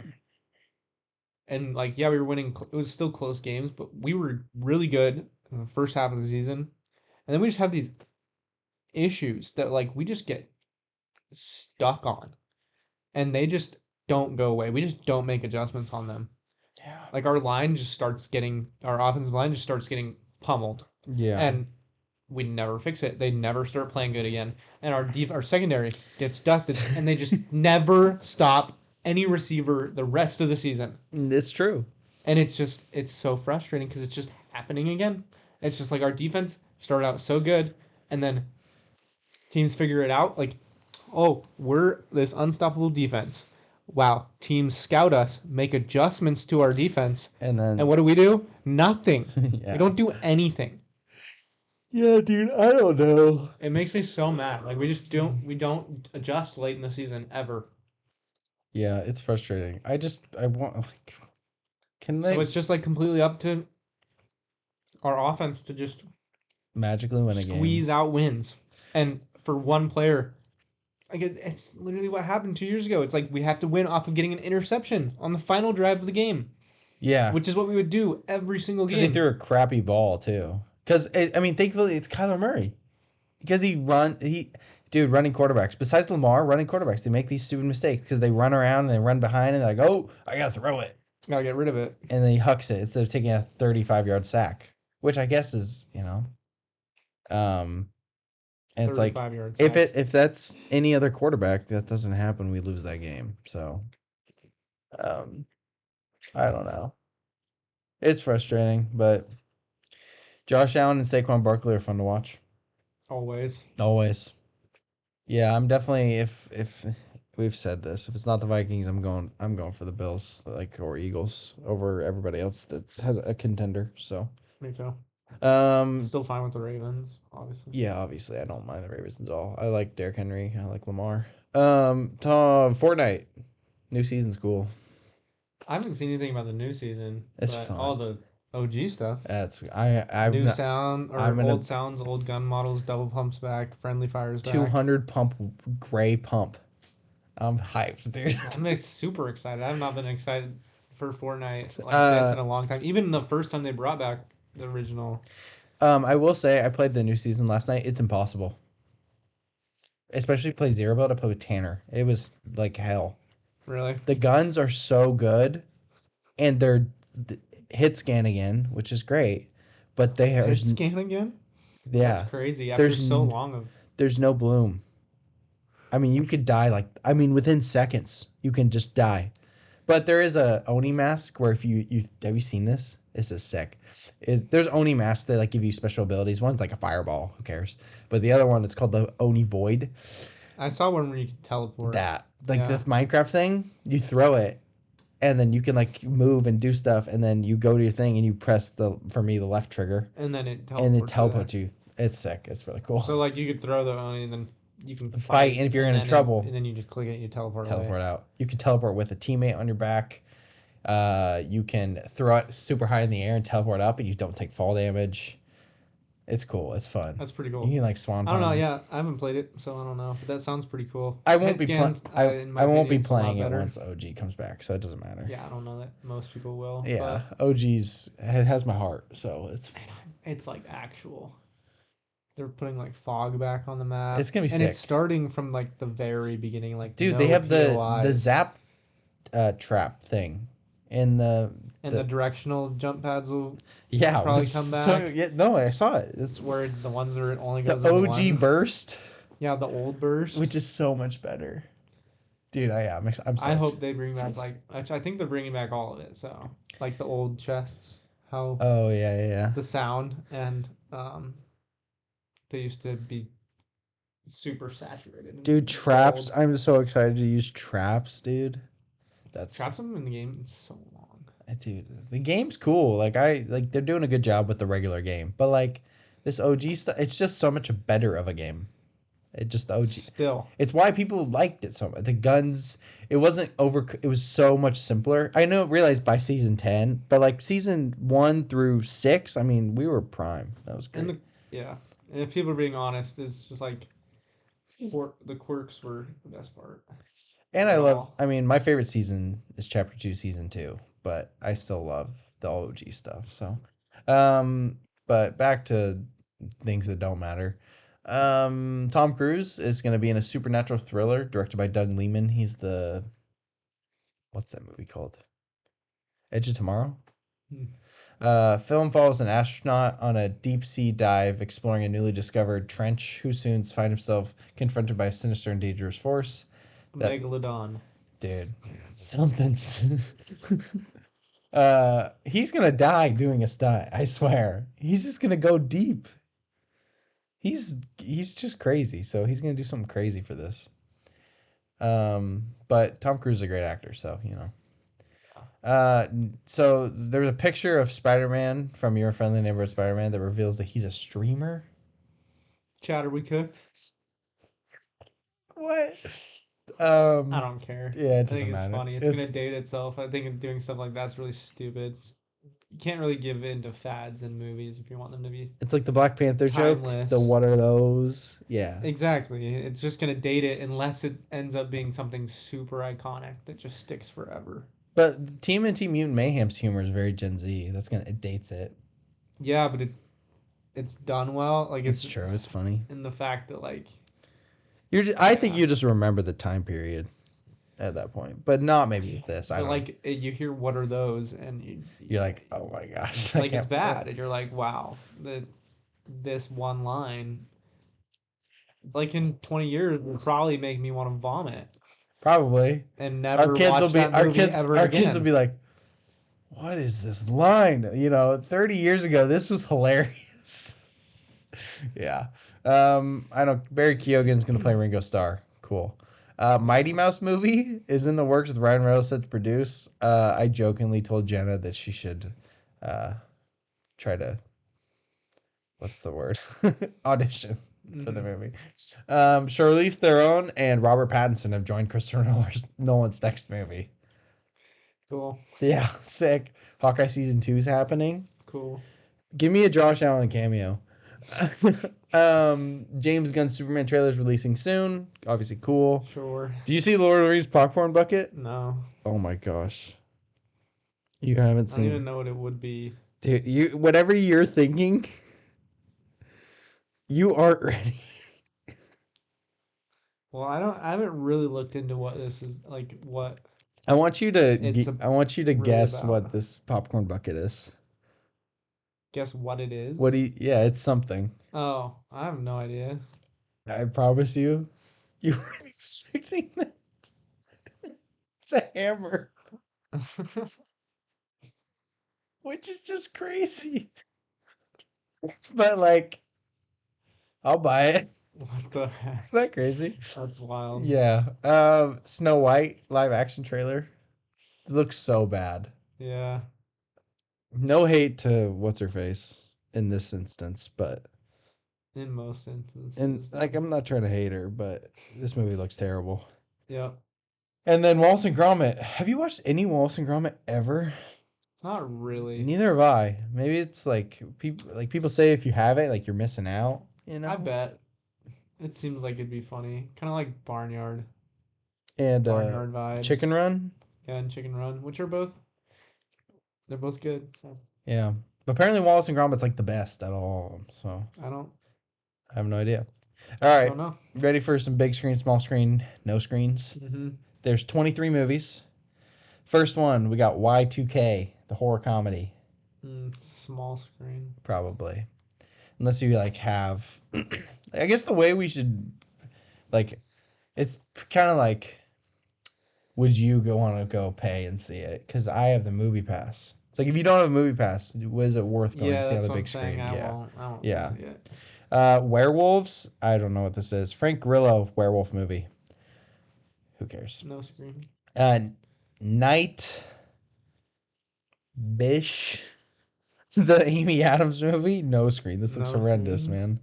and like yeah, we were winning it was still close games, but we were really good in the first half of the season. And then we just have these issues that like we just get stuck on and they just don't go away. We just don't make adjustments on them. Yeah. Like our offensive line just starts getting pummeled. Yeah. And we never fix it. They never start playing good again. And our secondary gets dusted and they just never stop any receiver the rest of the season. It's true. And it's so frustrating because it's just happening again. It's just like our defense started out so good and then teams figure it out like, oh, we're this unstoppable defense. Wow, teams scout us, make adjustments to our defense, And then and what do? Nothing. yeah. We don't do anything. Yeah, dude, I don't know. It makes me so mad. Like we don't adjust late in the season ever. Yeah, it's frustrating. I want like can they So it's just like completely up to our offense to just magically win a game? squeeze out wins. And for one player, like it's literally what happened 2 years ago. It's like we have to win off of getting an interception on the final drive of the game, Yeah. which is what we would do every single Because he game. threw a crappy ball too. Because I mean, thankfully it's Kyler Murray. Because running quarterbacks. Besides Lamar, running quarterbacks, they make these stupid mistakes because they run around and they run behind and they're like, oh, I gotta throw it, Gotta get rid of it. and then he hucks it instead of taking a 35-yard sack, which I guess is and it's like 35 yards. if that's any other quarterback, that doesn't happen, we lose that game. So, I don't know. It's frustrating, but Josh Allen and Saquon Barkley are fun to watch. Always. Always. Yeah, I'm definitely if we've said this, if it's not the Vikings, I'm going for the Bills, like or Eagles over everybody else that has a contender. So, Me too. um, Still fine with the Ravens, obviously. yeah, obviously I don't mind the Ravens at all. I like Derrick Henry. I like Lamar. Fortnite, new season's cool. I haven't seen anything about the new season. It's but fun. all the OG stuff. That's I'm New not, sound or I'm gonna- old sounds, old gun models, double pumps back, friendly fires back. 200 pump gray pump. I'm hyped, dude. I'm super excited. I've not been excited for Fortnite like Uh, this in a long time. Even the first time they brought back the original. I will say I played the new season last night. It's impossible. Especially play Zero Build. I played with Tanner. It was like hell. Really? The guns are so good, and they're hit scan again, which is great. But they are It's scan again? yeah. That's crazy. After There's so long of There's no bloom. I mean, you could die within seconds you can just die. But there is a Oni mask where if you have you seen this? This is sick. There's Oni masks that like give you special abilities. One's like a fireball. Who cares? But the other one, it's called the Oni Void. I saw one where you could teleport. That like Yeah. the Minecraft thing, you throw it, and then you can like move and do stuff, and then you go to your thing and you press the left trigger, And then it teleports. and it you teleports you. It's sick. It's really cool. So like you could throw the Oni and then you can Fight, and if you're in trouble- and then you just click it, you teleport away. out. You can teleport with a teammate on your back. You can throw it super high in the air and teleport up, and you don't take fall damage. It's cool. It's fun. That's pretty You cool. can like swan I don't know. time. Yeah, I haven't played it, so I don't know. But that sounds pretty cool. I won't Hit be playing. scans, I in my I won't be opinion, is a lot playing it better. once OG comes back, so it doesn't matter. Yeah, I don't know that most people will. Yeah, OG's it has my heart, so it's But it's like actual. They're putting like fog back on the map, it's gonna be and sick. it's starting from like the very beginning. Like Dude, no they have the POIs. zap trap thing in the And the directional jump pads will yeah probably it's come so, back. yeah, no, I saw it. It's where the ones that only the goes in OG one. burst, Yeah, the old burst. which is so much better. Dude, I'm so I hope they bring back I think they're bringing back all of it. So like the old chests, how oh yeah. the sound and they used to be super saturated. And Dude, traps. gold. I'm so excited to use traps, dude. That's Traps them in the game so long. dude. The game's cool. Like they're doing a good job with the regular game, but like this OG stuff, it's just so much better of a game. It just the OG. Still, It's why people liked it so much. The guns, it wasn't over. It was so much simpler. I know, realized by season 10, but like season 1 through 6, I mean, we were prime. That was great. yeah. And if people are being honest, it's just like the quirks were the best part. And I mean, my favorite season is Chapter 2, Season 2, but I still love the OG stuff. So, but back to things that don't matter. Tom Cruise is going to be in a supernatural thriller directed by Doug Liman. He's the, what's that movie called? Edge of Tomorrow? Film follows an astronaut on a deep sea dive exploring a newly discovered trench who soon finds himself confronted by a sinister and dangerous force. Megalodon. Dude, something's. He's gonna die doing a stunt. I swear. He's just gonna go deep. He's just crazy. So he's gonna do something crazy for this. But Tom Cruise is a great actor, so you know. So there's a picture of Spider-Man from Your Friendly Neighborhood Spider-Man that reveals that he's a streamer. Chowder we cooked. What? I don't care. Yeah, it I think doesn't it's matter. funny. It's gonna date itself. I think doing stuff like that's really stupid. You can't really give in to fads in movies if you want them to be It's like the Black Panther joke. timeless. The what are those? Yeah. Exactly. It's just gonna date it unless it ends up being something super iconic that just sticks forever. But TMNT Mutant Mayhem's humor is very Gen Z. It dates it. Yeah, but it's done well. Like It's true. It's funny. in the fact that like I think you just remember the time period at that point, but not maybe with this. I but don't. like you hear what are those and You're like, oh my gosh. like it's bad and you're like wow this one line like in 20 years will probably make me want to vomit Probably. and never watch that movie ever our again. kids will be like, what is this line? 30 years ago, this was hilarious. Yeah. I know Barry Keoghan's gonna play Ringo Starr. Cool. Mighty Mouse movie is in the works with Ryan Reynolds set to produce. I jokingly told Jenna that she should try to, what's the word? Audition for the movie. Charlize Theron and Robert Pattinson have joined Christopher Nolan's next movie. Cool. Yeah, sick. Hawkeye season 2 is happening. Cool. Give me a Josh Allen cameo. James Gunn's Superman trailer is releasing soon. Obviously cool. Sure. Do you see Lord of the Rings Popcorn Bucket? No. Oh my gosh. You haven't I seen. don't even know what it would be. Dude, whatever you're thinking, you aren't ready. Well, I haven't really looked into what this is like. What I want you to really guess about. what this popcorn bucket is. Guess what it is? Yeah, it's something. Oh, I have no idea. I promise you weren't expecting that. It's a hammer. Which is just crazy. But like, I'll buy it. What the heck? Isn't that crazy? That's wild. Yeah. Snow White live action trailer. It looks so bad. Yeah. No hate to what's her face in this instance, but In most instances. and like I'm not trying to hate her, but this movie looks terrible. Yep. And then Wallace and Gromit. Have you watched any Wallace and Gromit ever? Not really. Neither have I. Maybe it's like people say if you have it, like you're missing out. You I know. bet. It seems like it'd be funny. Kind of like Barnyard. And Barnyard vibes. Chicken Run. Yeah, and Chicken Run, which are they're both good. So Yeah. But apparently Wallace and Gromit's like the best out of all of them. So I I have no idea. All right. don't know. Ready for some big screen, small screen, no screens? Mm-hmm. There's 23 movies. First one, we got Y2K, the horror comedy, Small screen. probably. Unless you like have I guess the way we should like it's kind of like would you go want to go pay and see it? Cuz I have the movie pass. It's like if you don't have a movie pass, was it worth going to Yeah, see on that's the what I'm big saying. screen? Yeah. I won't go Yeah. see it. Werewolves, I don't know what this is. Frank Grillo werewolf movie. Who cares? No screen. Uh Night Bish, the Amy Adams movie. No screen. This looks No horrendous, screen.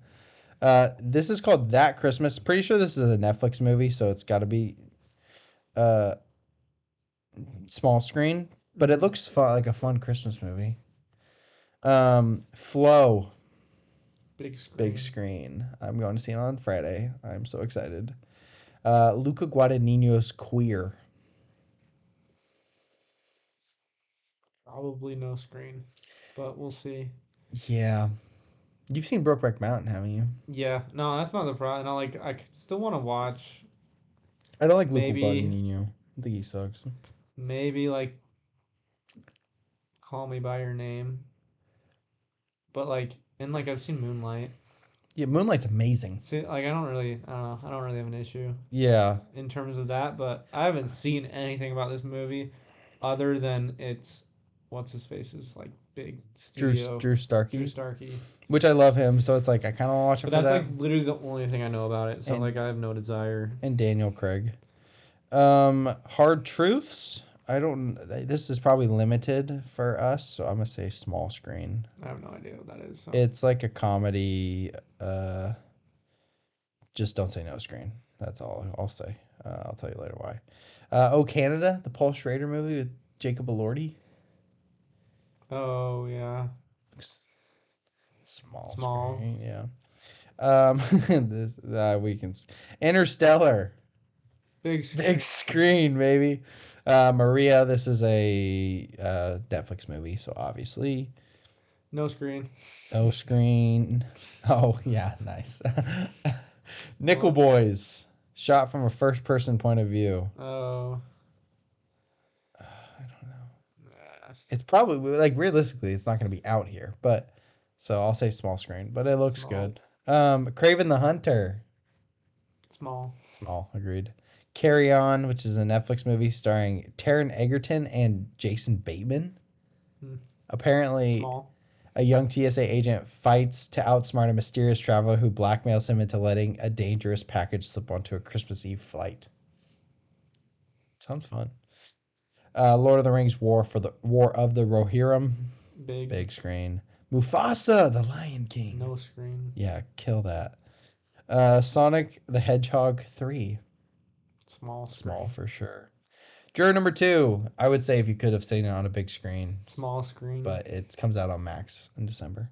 man. This is called That Christmas. Pretty sure this is a Netflix movie, so it's got to be uh small screen. But it looks fun, like a fun Christmas movie. Flow, Big screen. big screen. I'm going to see it on Friday. I'm so excited. Luca Guadagnino's Queer. Probably no screen, but we'll see. Yeah, you've seen Brokeback Mountain, haven't you? Yeah, no, that's not the problem. No, like still want to watch. I don't like Luca Maybe, Guadagnino. I think he sucks. maybe like Call Me by Your Name, but like and like I've seen Moonlight. Yeah, Moonlight's amazing. See, like I don't know, I don't really have an issue Yeah, in terms of that, but I haven't seen anything about this movie other than it's what's his face's like big studio Drew Drew Starkey, Starkey. which I love him, so it's like I kind of want to watch But it for that's that. like literally the only thing I know about it. So And like I have no desire. and Daniel Craig. Hard Truths. I don't. This is probably limited for us, so I'm gonna say small screen. I have no idea what that is. So It's like a comedy. Just don't say no screen. That's all I'll say. I'll tell you later why. Oh Canada, the Paul Schrader movie with Jacob Elordi. oh yeah, Small small, screen, yeah. This we can. Interstellar, big screen, big screen, baby. Maria, this is a Netflix movie, so obviously no screen. no screen. Oh yeah, nice. Nickel What? Boys, shot from a first-person point of view. Oh, I don't know. nah, It's probably like realistically, it's not going to be out here, but so I'll say small screen, but it looks small, good. Craven the Hunter, small, small, agreed. Carry On, which is a Netflix movie starring Taron Egerton and Jason Bateman. Hmm. Apparently, small. a young TSA agent fights to outsmart a mysterious traveler who blackmails him into letting a dangerous package slip onto a Christmas Eve flight. Sounds fun. Lord of the Rings: War of the Rohirrim, Big, big screen. Mufasa, the Lion King. no screen. Yeah, kill that. Sonic the Hedgehog 3, Small screen. small for sure. Juror number 2, I would say if you could have seen it on a big screen, Small screen. but it comes out on Max in December.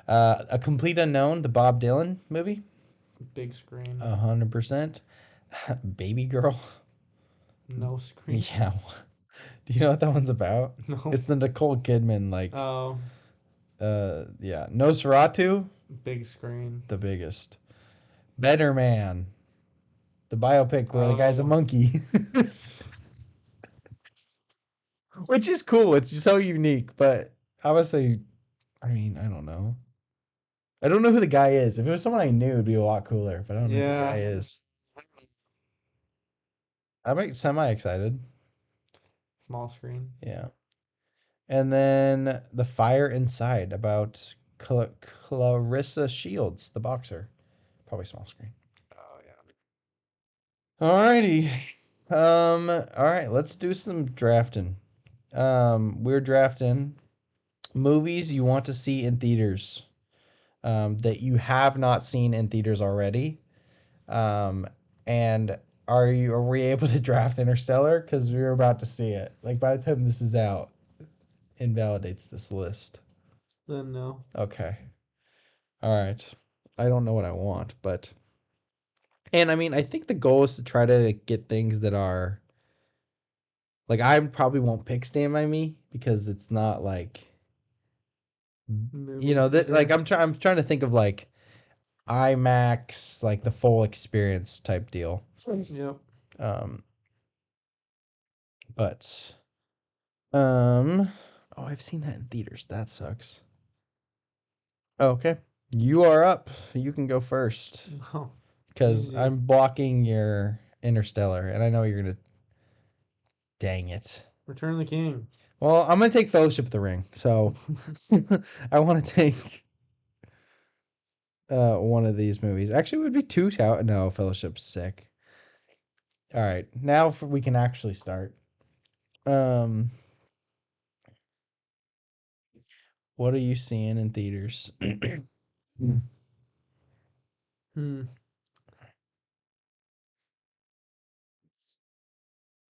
A Complete Unknown, the Bob Dylan movie, Big screen. 100%. Baby Girl, No screen. yeah. Do you know what that one's about? No. It's the Nicole Kidman, like, Oh, yeah. Nosferatu, big screen. the biggest. Better Man, the biopic where the guy's a Oh. monkey. Which is cool. It's so unique, but I would say, I mean, I don't know. I don't know who the guy is. If it was someone I knew, it'd be a lot cooler, but I don't know who the guy Yeah. is. I'm like semi excited. Small screen. Yeah. And then The Fire Inside about Clarissa Shields, the boxer. Probably small screen. Oh yeah. Alrighty. All right, let's do some drafting. We're drafting movies you want to see in theaters, that you have not seen in theaters already. And are we able to draft Interstellar? Because we're about to see it. Like by the time this is out. invalidates this list. Then no. Okay. All right. I don't know what I want, but and I mean, I think the goal is to try to get things that are like I probably won't pick Stand By Me because it's not like Movie that like theater. I'm trying to think of like IMAX, like the full experience type deal. Yep. Um, but oh, I've seen that in theaters. That sucks. Okay, you are up. You can go first Oh, because easy. I'm blocking your Interstellar, and I know you're gonna. Dang it. Return of the King. Well, I'm gonna take Fellowship of the Ring. So I want to take one of these movies. Actually, it would be two. No, Fellowship's sick. All right, now we can actually start. Um, what are you seeing in theaters? Hmm.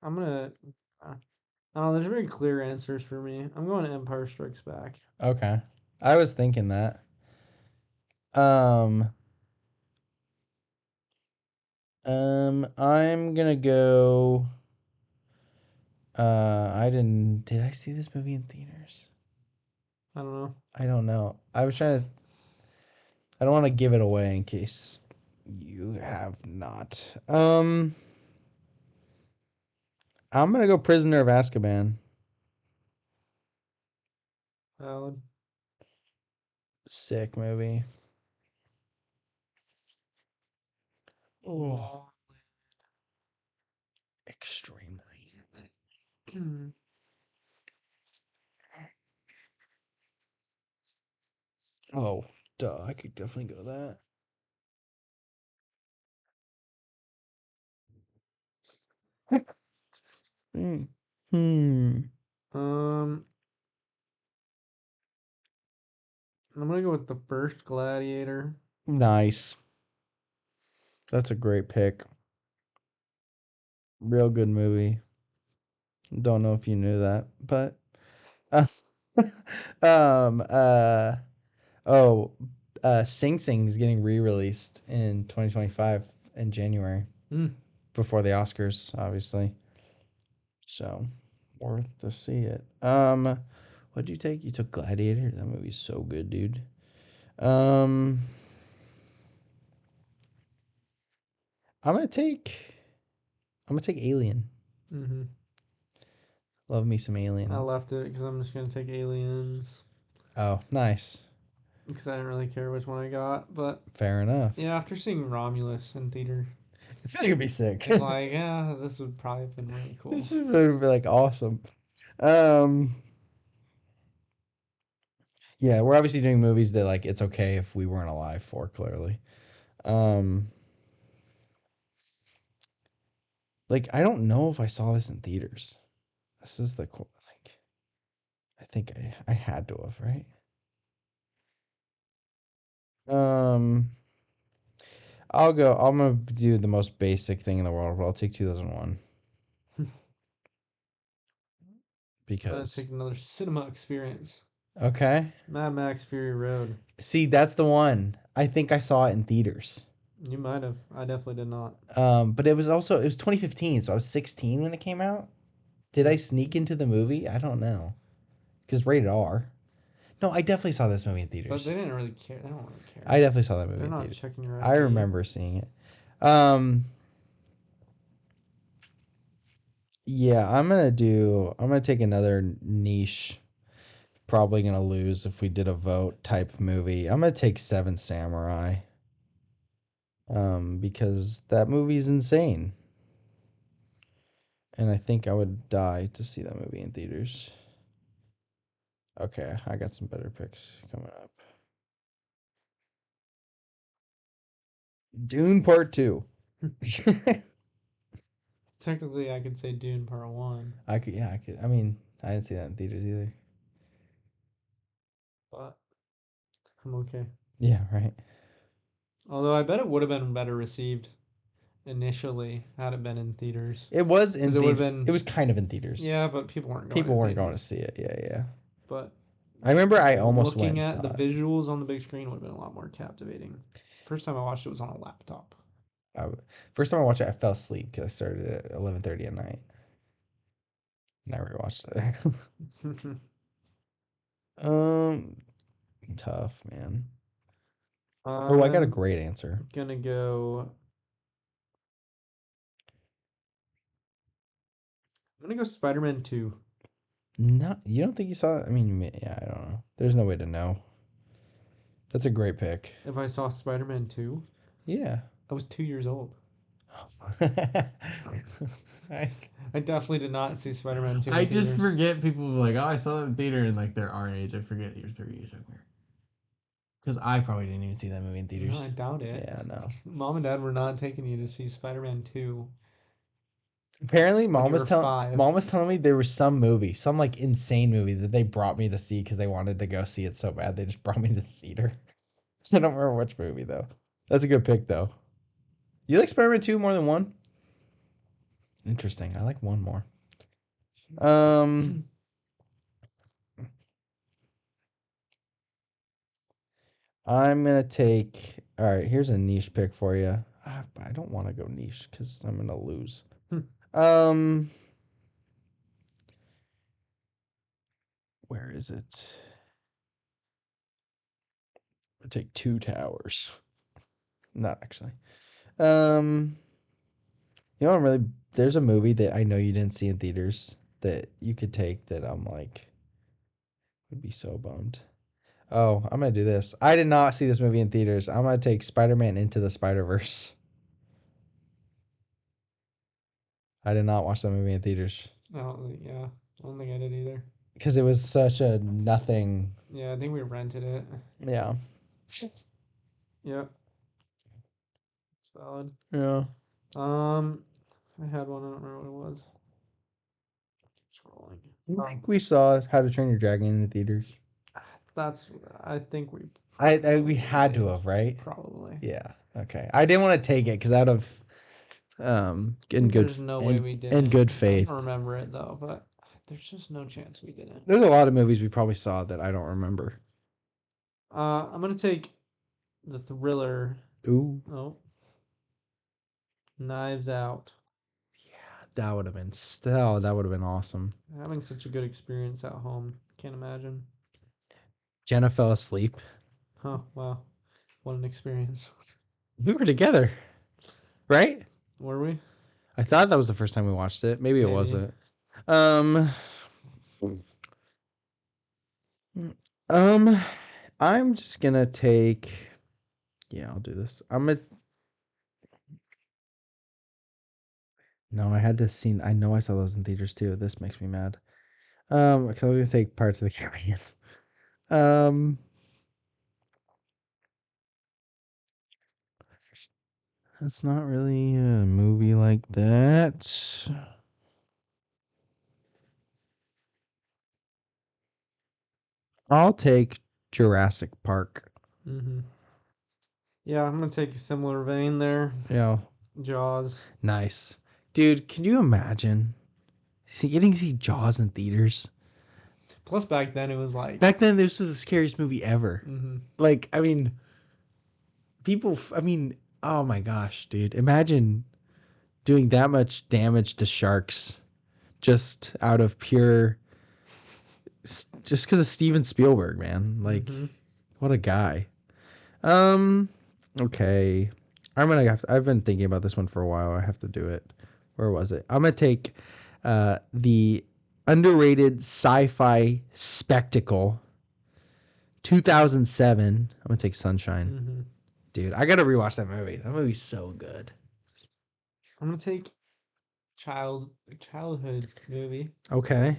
I'm gonna. I don't know. There's very clear answers for me. I'm going to Empire Strikes Back. Okay, I was thinking that. Um, I'm gonna go. I didn't. Did I see this movie in theaters? I don't know. I don't know. I was trying to. I don't want to give it away in case you have not. I'm gonna go Prisoner of Azkaban. Valid. Sick movie. Oh, extremely. Oh, duh. I could definitely go that. Hmm. Hmm. um, I'm gonna go with the first Gladiator. Nice. That's a great pick. Real good movie. Don't know if you knew that, but uh, um oh Sing Sing is getting re-released in 2025 in January Hmm. before the Oscars, obviously. So worth to see it. What'd you take? You took Gladiator. That movie's so good, dude. Um, I'm gonna take. I'm gonna take Alien. Mm-hmm. Love me some I Alien. left it because I'm just gonna take Aliens Oh, nice. because I didn't really care which one I got. But Fair enough. yeah, after seeing Romulus in theater, I feel like it'd be sick. it's like yeah, this would probably have been really cool. This would be like awesome. Um, yeah, we're obviously doing movies that like it's okay if we weren't alive for clearly. Um, like I don't know if I saw this in theaters. This is like I think I had to have, right? Um, I'll go. I'm gonna do the most basic thing in the world, but I'll take 2001 I'm gonna because take another cinema experience. okay. Mad Max Fury Road. See, that's the one. I think I saw it in theaters. You might have. I definitely did not. But it was 2015, so I was 16 when it came out. Did I sneak into the movie? I don't know. Because rated R. No, I definitely saw this movie in But they theaters. didn't really care. They don't really I care. definitely saw that movie They're in not theaters. checking your I ID. remember seeing it. Um, yeah, I'm gonna take another niche. Probably gonna lose if we did a vote type movie. I'm gonna take Seven Samurai. Because that movie's insane. And I think I would die to see that movie in theaters. Okay, I got some better picks coming up. Dune Part 2. Technically, I could say Dune Part 1, I could. I mean, I didn't see that in theaters either. but I'm okay. Yeah, right. Although I bet it would have been better received initially had it been in theaters. It was Because in it would have theater. It been, was kind of in theaters. yeah, but people weren't going People in weren't going to theaters. see it. Yeah, yeah. but I remember I almost went looking and at the saw it. visuals on the big screen would have been a lot more captivating. First time I watched it was on a laptop. First time I watched it, I fell asleep because I started at 11:30 at night. Never watched it. um, Tough, man. Oh, I got a I'm great answer. gonna go. I'm gonna go Spider-Man 2. Not, you don't think you saw it? I mean, yeah, I don't know. There's no way to know. That's a great pick. If I saw Spider-Man 2, Yeah. I was 2 years old. I, I definitely did not see Spider-Man 2 I in just theaters. forget people like, oh, I saw that in theater, and like they're our age. I forget you're 3 years younger. Because I probably didn't even see that movie in No, I theaters. doubt it. Yeah, no. Mom and Dad were not taking you to see Spider-Man 2 Apparently, when you were 5. mom was telling me there was some movie, some like insane movie that they brought me to see because they wanted to go see it so bad. They just brought me to the theater. I don't remember which movie though. That's a good pick though. You like Spider-Man 2 more than 1? Interesting. I like 1 more. Um, I'm gonna take. All right, here's a niche pick for you. I don't want to go niche because I'm gonna lose. Um, where is it? I take Two Towers. Not actually. Um, you know, I'm really. There's a movie that I know you didn't see in theaters that you could take that I'm like would be so bummed. Oh, I'm gonna do this. I did not see this movie in theaters. I'm gonna take Spider-Man Into the Spider-Verse. I did not watch that movie in theaters Yeah, I don't think I did either. because it was such a nothing. Yeah, I think we rented it. Yeah. Yep, it's valid. Yeah. I had one. I don't remember what it was. Scrolling. I think we saw How to Train Your Dragon in the theaters. That's. I think we. We had to have, right? Probably. Yeah. Okay. I didn't want to take it because out of There's no way we didn't. in good I faith. don't remember it though, but there's just no chance we didn't. There's a lot of movies we probably saw that I don't remember. I'm gonna take the thriller. Ooh. Oh, Knives Out. Yeah, that would have been still. That would have been awesome. Having such a good experience at home. Can't imagine. Jenna fell asleep. Huh, wow. What an experience. We were together, right? Were we? I thought that was the first time we watched it. Maybe it Maybe. wasn't. Um, um, I'm just gonna take. Yeah, I'll do this. I'm gonna. No, I had to see. I know I saw those in theaters too. This makes me mad. Because I was gonna take Parts of the Caribbean. Um, that's not really a movie like that. I'll take Jurassic Park. Mm-hmm. Yeah, I'm gonna take a similar vein there. Yeah, Jaws. nice, dude. Can you imagine getting to see Jaws in theaters? Plus, back then it was like. Back then, this was the scariest movie ever. Mm-hmm. Like, I mean, people. I mean, oh my gosh, dude! Imagine doing that much damage to sharks just out of pure, just because of Steven Spielberg, man. Like, what a guy. Um, okay. I've been thinking about this one for a while. I have to do it. Where was it? I'm gonna take the underrated sci-fi spectacle 2007. I'm gonna take Sunshine. Mm-hmm. Dude, I gotta rewatch that movie. That movie's so good. I'm gonna take childhood movie Okay.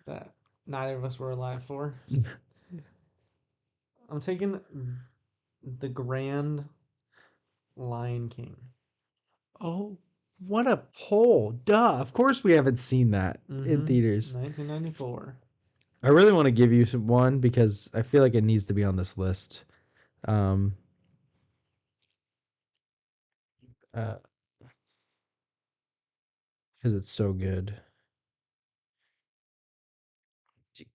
that neither of us were alive for. I'm taking the Grand Lion King. Oh, what a poll. Duh. Of course we haven't seen that in theaters. 1994. I really want to give you one because I feel like it needs to be on this list. Um, because it's so good.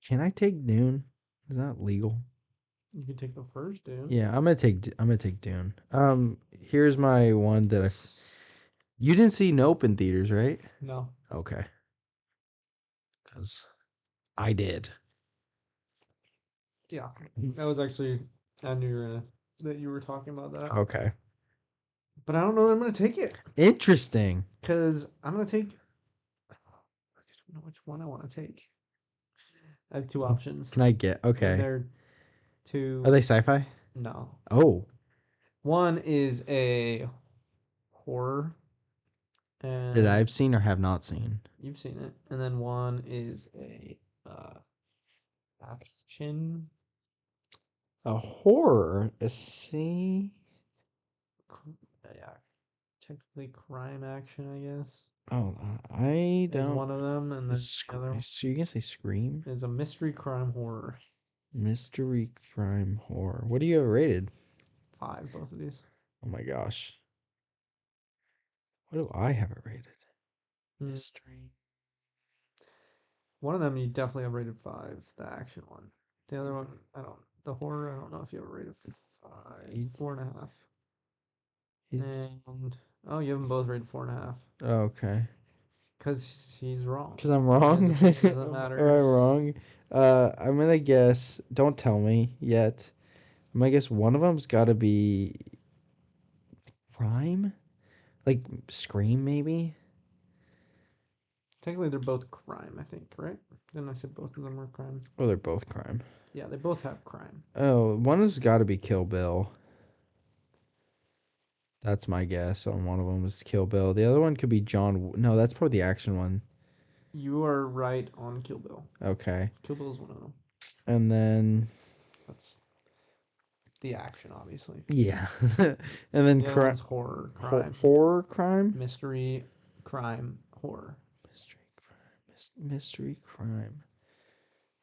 Can I take Dune? Is that legal? You can take the first, dude. Yeah, I'm gonna take Dune. Here's my one that you didn't see Nope in theaters, right? No. Okay, because I did. Yeah. That was actually I knew that you were talking about that. Okay, But I don't know that I'm gonna take it. interesting. Because I'm gonna take I don't know which one I want to take. I have two options. Can I get And okay? they're two Are they sci-fi? no. Oh, One is a horror that and I've seen or have not seen. you've seen it. And then one is a action A horror. See. yeah, technically crime action, I guess. Oh, I Is don't. one of them, and then the other So you can say Scream? is a mystery crime horror. Mystery crime horror. What do you have rated? 5, both of these. Oh my gosh. What do I have it rated? Mm. Mystery. One of them you definitely have rated 5, the action one. The other one, I don't. The horror, I don't know if you have it rated 5, It's, 4.5. it's And oh, you have them both rated 4.5. okay. Because he's wrong. Because I'm wrong. His opinion doesn't matter. Am I wrong? I'm gonna guess. Don't tell me yet. I'm gonna guess one of them's got to be crime, like Scream, maybe. Technically, they're both crime, I think, right? Then I said both of them are crime. Oh, they're both crime. Yeah, they both have crime. Oh, one has got to be Kill Bill. That's my guess on one of them is Kill Bill. The other one could be John. No, that's probably the action one. You are right on Kill Bill. Okay. Kill Bill is one of them. And then That's the action, obviously. yeah, and then The other one's horror, crime, horror crime, mystery, crime, horror. mystery crime.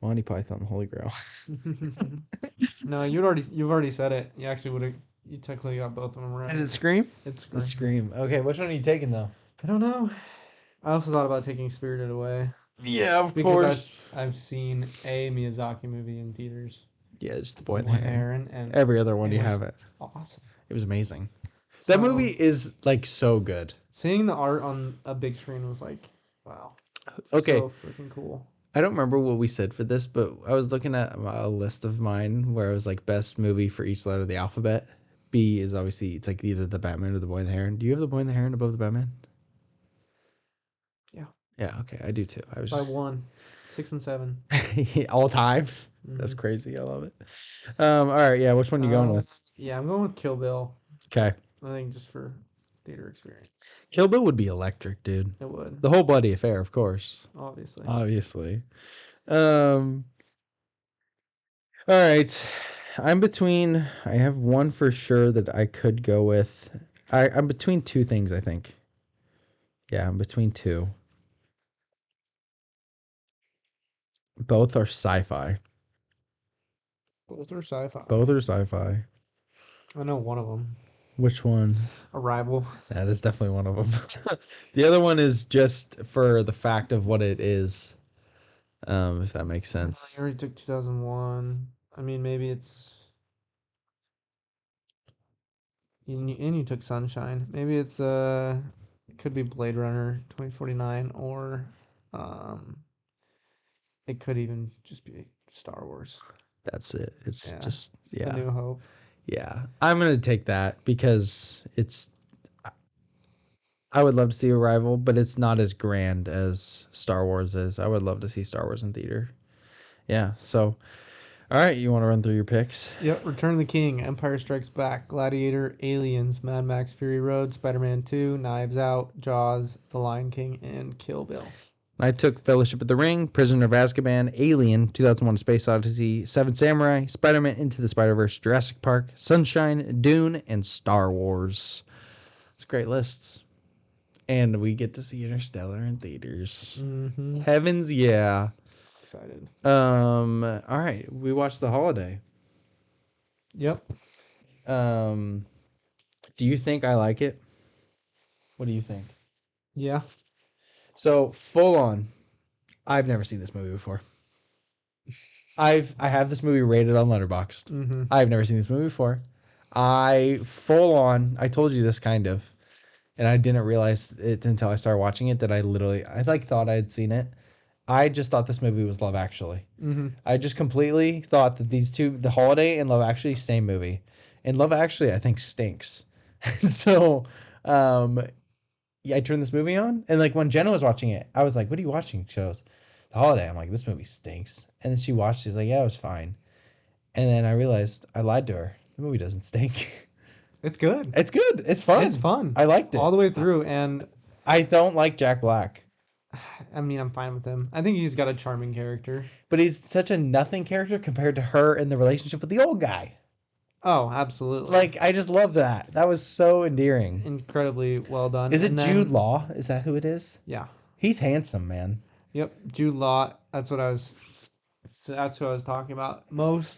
Monty Python, the Holy Grail. No, you've already said it. You actually would have. You technically got both of them right. Is it Scream? It's It's Scream. Scream. Okay, which one are you taking though? I don't know. I also thought about taking Spirited Away. Yeah, of Because course. I've seen a Miyazaki movie in theaters. Yeah, it's The Boy and the Heron. And Every other one it you was have it. awesome. It was amazing. That So, movie is like so good. seeing the art on a big screen was like, wow. Okay. So freaking cool. I don't remember what we said for this, but I was looking at a list of mine where it was like best movie for each letter of the alphabet. B is obviously it's like either the Batman or the Boy and the Heron. Do you have the Boy and the Heron above the Batman? Yeah. Yeah, okay, I do too. I was By just 1, 6 and 7. all time. That's Mhm. crazy. I love it. All right, yeah. Which one are you going with? Yeah, I'm going with Kill Bill. Okay, I think just for theater experience. Kill Bill would be electric, dude. It would. The whole bloody affair, of course. Obviously. Obviously. All right. I'm between. I have one for sure that I could go with. I'm between two things. I think. Yeah, I'm between two. Both are sci-fi. Both are sci-fi. Both are sci-fi. I know one of them. Which one? Arrival. That is definitely one of them. The other one is just for the fact of what it is. If that makes sense. I already took 2001. I mean, maybe it's. And you took Sunshine. Maybe it's it could be Blade Runner 2049 or um it could even just be Star Wars. That's it. It's Yeah. just The New Hope. Yeah. I'm gonna take that because I would love to see Arrival, but it's not as grand as Star Wars is. I would love to see Star Wars in theater. Yeah. So, all right, you want to run through your picks? Yep, Return of the King, Empire Strikes Back, Gladiator, Aliens, Mad Max Fury Road, Spider-Man 2, Knives Out, Jaws, The Lion King, and Kill Bill. I took Fellowship of the Ring, Prisoner of Azkaban, Alien, 2001: Space Odyssey, Seven Samurai, Spider-Man Into the Spider-Verse, Jurassic Park, Sunshine, Dune, and Star Wars. It's great lists. And we get to see Interstellar in theaters. Mm-hmm. Heavens, yeah. Excited. All right. We watched The Holiday. Yep. Do you think I like it? What do you think? Yeah. So, full on. I've never seen this movie before. I have this movie rated on Letterboxd. Mm-hmm. I've never seen this movie before. I told you this kind of, and I didn't realize it until I started watching it that I like thought I had seen it. I just thought this movie was Love Actually. Mm-hmm. I just completely thought that these two, The Holiday and Love Actually, same movie. And Love Actually, I think stinks. And so, um, yeah, I turned this movie on, and like when Jenna was watching it, I was like, "What are you watching?" She goes, "The Holiday." I'm like, "This movie stinks." And then she watched. She's like, "Yeah, it was fine." And then I realized I lied to her. The movie doesn't stink. It's good. It's good. It's fun. It's fun. I liked it all the way through, and I don't like Jack Black, I mean, I'm fine with him. I think he's got a charming character. but he's such a nothing character compared to her in the relationship with the old guy. Oh, absolutely. Like, I just love that. That was so endearing. Incredibly well done. Is it And then, Jude Law? Is that who it is? Yeah. He's handsome, man. Yep. Jude Law. That's what I was. That's what I was talking about. Most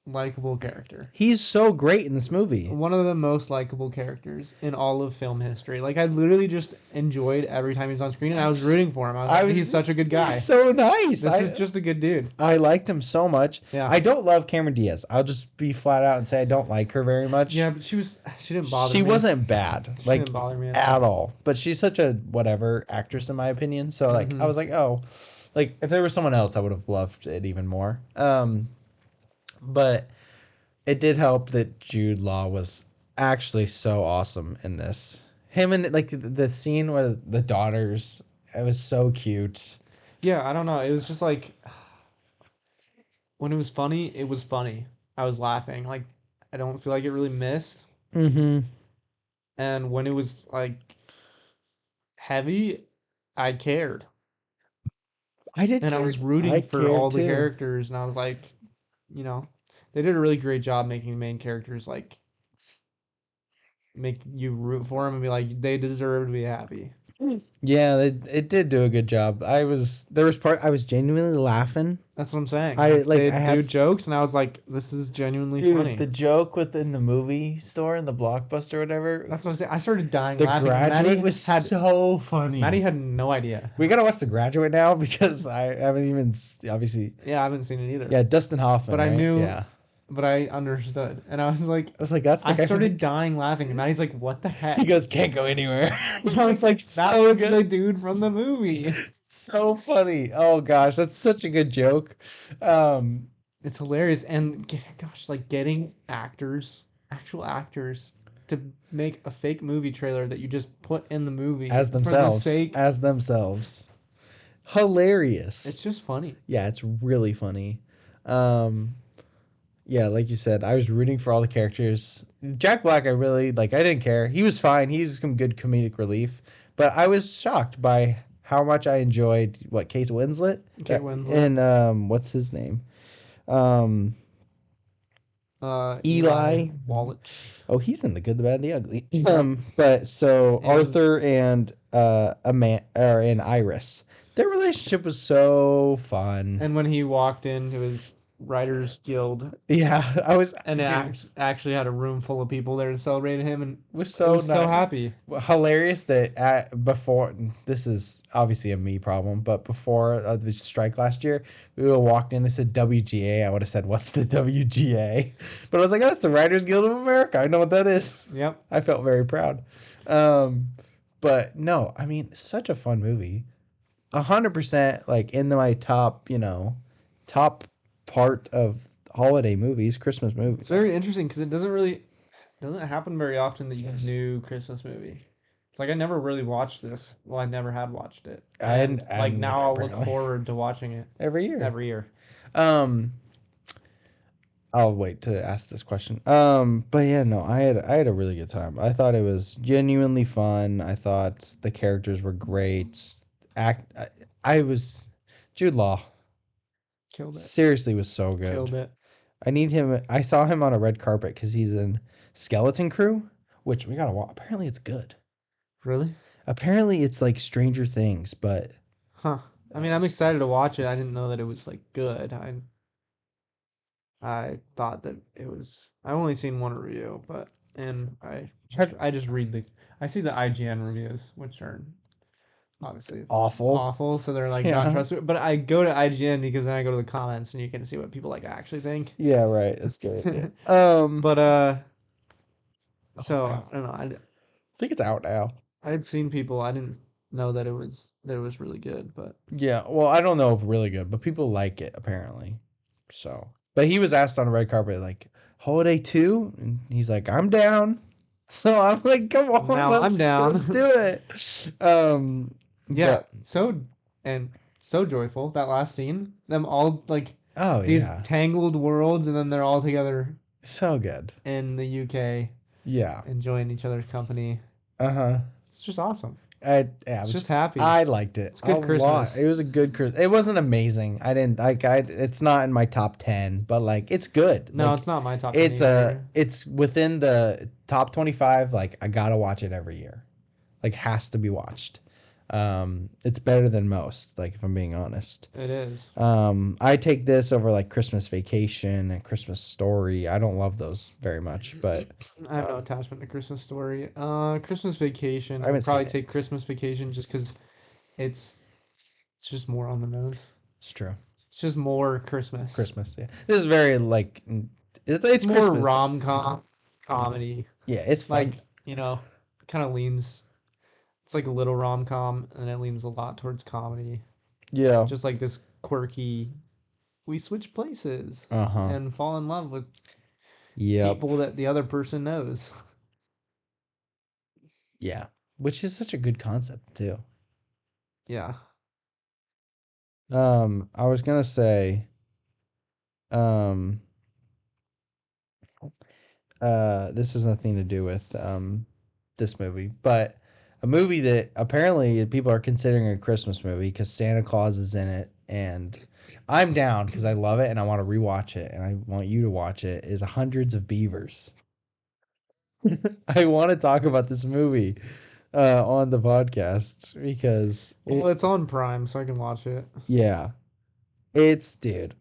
likable character. He's so great in this movie. One of the most likable characters in all of film history. Like, I literally just enjoyed every time he's on screen, and I was rooting for him. I was like, he's such a good guy. He's so nice. This is just a good dude. I liked him so much. Yeah. I don't love Cameron Diaz. I'll just be flat out and say I don't like her very much. Yeah, but she didn't bother me. She wasn't bad, She like, didn't bother me at all. But she's such a whatever actress in my opinion. So like Mhm. I was like, oh, like if there was someone else, I would have loved it even more. But it did help that Jude Law was actually so awesome in this. Him and like the scene where the daughters, it was so cute. Yeah, I don't know. It was just like when it was funny, it was funny. I was laughing. Like I don't feel like it really missed. Mm-hmm. And when it was like heavy, I cared. I did, And I was rooting I for cared all the too. characters, and I was like, they did a really great job making the main characters like make you root for them and be like they deserve to be happy. Yeah, it did do a good job. I was genuinely laughing. That's what I'm saying. I They had do jokes, and I was like, this is genuinely funny. the joke within the movie store and the Blockbuster or whatever. That's what I'm saying. I started dying The laughing. Graduate Maddie was had so funny. Maddie had no idea. We gotta watch The Graduate now because I haven't even obviously. Yeah, I haven't seen it either. Yeah, Dustin Hoffman. But I right? knew- Yeah, But I understood, and I was like, I was like, that's the I guy from started dying laughing, and Maddie's like, what the heck? He goes, can't go anywhere. And I was like, that So was good. the dude from the movie. So funny. Oh gosh, that's such a good joke. It's hilarious, and gosh, like getting actual actors, to make a fake movie trailer that you just put in the movie As for the themselves. sake. As themselves. Hilarious. It's just funny. Yeah, it's really funny. Yeah, like you said, I was rooting for all the characters. Jack Black, I really like. I didn't care. He was fine. He was some good comedic relief. But I was shocked by how much I enjoyed Kate Winslet. Kate Winslet. And what's his name? Eli Wallach. Oh, he's in The Good, the Bad, and the Ugly. But so And- Arthur and and Iris, their relationship was so fun. And when he walked into his Writers Guild, Yeah, I was and dude, it actually had a room full of people there to celebrate him, and was so so was so nice. happy. Hilarious that before, this is obviously a me problem, but before the strike last year, we would have walked in and said WGA. I would have said, "What's the WGA?" But I was like, "Oh, it's the Writers Guild of America. I know what that is." Yep. I felt very proud. But no, I mean, such a fun movie. 100% like in my top, top part of holiday movies, Christmas movies. It's very interesting because it doesn't happen very often that you get a new Christmas movie. It's like I never really watched this. Well, I never had watched it. And like now I'll look apparently. forward to watching it Every year. every year. I'll wait to ask this question. But yeah, no, I had a really good time. I thought it was genuinely fun. I thought the characters were great. I was Jude Law. Killed it. Seriously, was so good. Killed it. I need him. I saw him on a red carpet because he's in Skeleton Crew, which we gotta watch. Apparently, it's good. Really? Apparently, it's like Stranger Things, but Huh. I mean, I'm excited to watch it. I didn't know that it was like good. I thought that it was. I've only seen one review, I just read I see the IGN reviews, which are obviously it's Awful. awful, so they're like not Yeah. trustworthy. But I go to IGN because then I go to the comments and you can see what people like actually think. Yeah, right. That's good. Yeah. But Oh so wow. I don't know. I think it's out now. I had seen people. I didn't know that it was really good, but Yeah. Well, I don't know if really good, but people like it apparently. So, but he was asked on the red carpet like Holiday 2, and he's like, "I'm down." So I'm like, "Come on, now I'm let's down. do it." Yeah, But and so joyful that last scene. Them all like oh these yeah, tangled worlds, and then they're all together so good. in the UK Yeah. enjoying each other's company. Uh-huh. It's just awesome. I It's was just happy. I liked it It's a good lot. It Christmas. was a good Christmas. It wasn't amazing. I didn't like I it's not in my top 10, but like it's good. No, Like it's not my top 10 either. it's within the top 25. Like I got to watch it every year. Like has to be watched. It's better than most, like if I'm being honest. It is. I take this over like Christmas Vacation and Christmas Story. I don't love those very much, but I have no um, attachment to Christmas Story. Christmas Vacation. I I'd haven't probably seen it. take Christmas Vacation just because it's it's just more on the nose. It's true. It's just more Christmas. Christmas. Yeah, this is very like it's More Christmas. rom-com comedy. Yeah, it's Like, fun. kind of leans. It's like a little rom-com, and it leans a lot towards comedy. Yeah. Just like this quirky. We switch places Uh huh. and fall in love with Yep. people that the other person knows. Yeah. Which is such a good concept too. Yeah. I was gonna say, um, this has nothing to do with this movie, but a movie that apparently people are considering a Christmas movie because Santa Claus is in it, and I'm down because I love it and I want to rewatch it and I want you to watch it. Is Hundreds of Beavers. I want to talk about this movie on the podcast because Well, it's on Prime, so I can watch it. yeah, it's dude,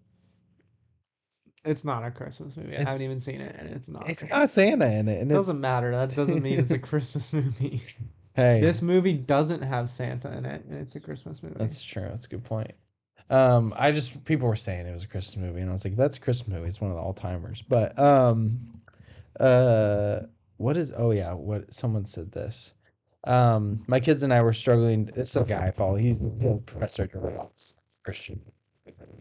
It's not a Christmas movie. I it's haven't even seen it, and it's not. it's got Santa in it, and it's Doesn't matter. That doesn't mean it's a Christmas movie. hey, This movie doesn't have Santa in it, and it's a Christmas movie. that's true. That's a good point. I just people were saying it was a Christmas movie, and I was like, that's a Christmas movie. It's one of the all timers. But uh, what is? Oh yeah, what someone said this. My kids and I were struggling. It's a guy I follow. He's a professor at Christian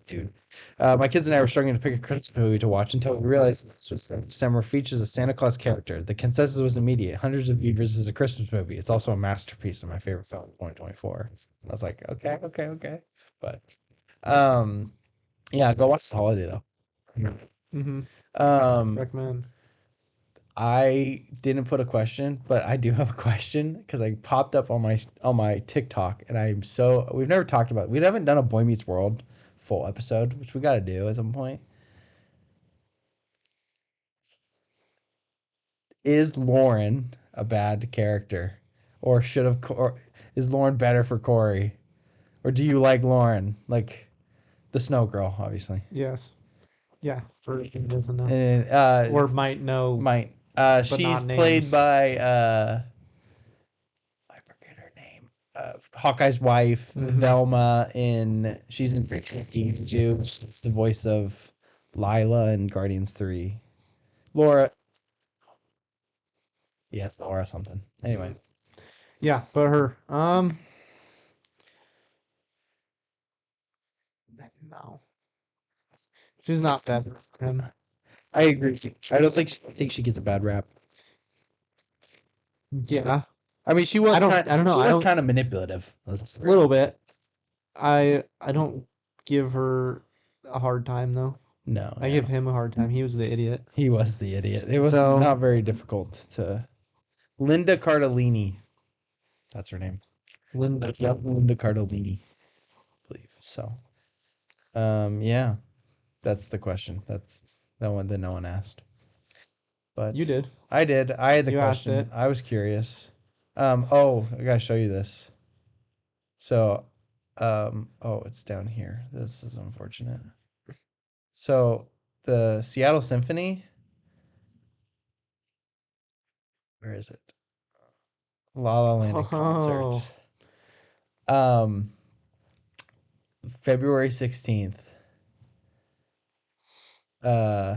dude. My kids and I were struggling to pick a Christmas movie to watch until we realized this was December features a Santa Claus character. The consensus was immediate. Hundreds of Beavers is a Christmas movie. It's also a masterpiece of my favorite film, 2024. I was like, okay, okay, okay. But um, yeah, go watch The Holiday though. Mm-hmm. Um, Recommend. I didn't put a question, but I do have a question because I popped up on my TikTok, and we've never talked about we haven't done a Boy Meets World full episode, which we got to do at some point. Is Lauren a bad character, or is Lauren better for Corey, or do you like Lauren, like the Snow Girl, obviously? Yes. Yeah. For he doesn't know, And or might know, might but she's not played names. by I forget her name. Hawkeye's wife, Mm-hmm. Velma, she's in Freaks and Geeks too. She's the voice of Lila in Guardians 3. Laura, yes, Laura something. Anyway, Yeah, but her. No, she's not better than him. I agree. I don't think she gets a bad rap. Yeah. I mean, I don't know. she I was don't. kind of manipulative. A little bit. I don't give her a hard time though. No, I yeah, give him a hard time. He was the idiot. he was the idiot. It was So not very difficult to. Linda Cardellini, that's her name. Linda. Yep, Linda Cardellini, I believe. So, yeah. That's the question. That's the one that no one asked. You But did. I did. I had the You asked question. it. I was curious. Oh, I gotta show you this. So, oh, it's down here. This is unfortunate. So, the Seattle Symphony, where is it? La La Land in concert. Oh, Um, February 16th. Uh,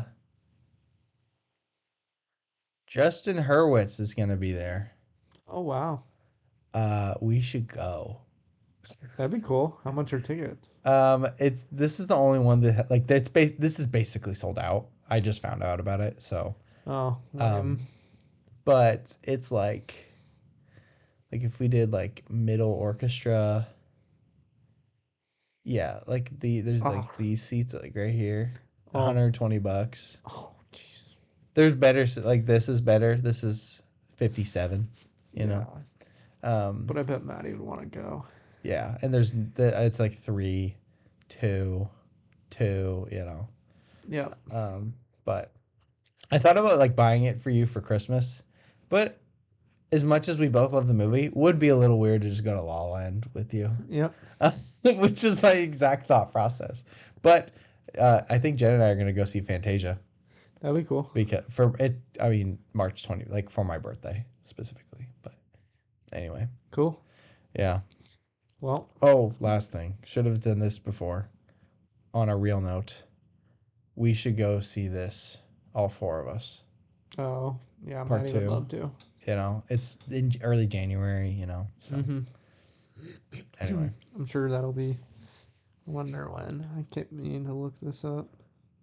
Justin Hurwitz is gonna be there. Oh wow, We should go. that'd be cool. How much are tickets? It's this is the only one that like this is basically sold out. I just found out about it, so Oh, um, lame. but it's like if we did like middle orchestra, yeah, like there's Oh, like these seats like right here, oh, $120. oh, jeez. There's better like this is better. This is 57, you know. Yeah, Um, but I bet Maddie would want to go. yeah, and it's like 3, 2, 2, you know. Yeah, But I thought about like buying it for you for Christmas, but as much as we both love the movie, would be a little weird to just go to La La Land with you, yep, which is my exact thought process. But I think Jen and I are gonna go see Fantasia that'd be cool. because for it, I mean March 20, like for my birthday specifically. But anyway, Cool. yeah. Well, Oh, last thing, should have done this before. On a real note, we should go see this, all four of us. oh yeah, Part Maddie would two. love to. You know, it's in early January. You know, so Mm-hmm. anyway, I'm sure that'll be. I wonder when. I kept meaning to look this up.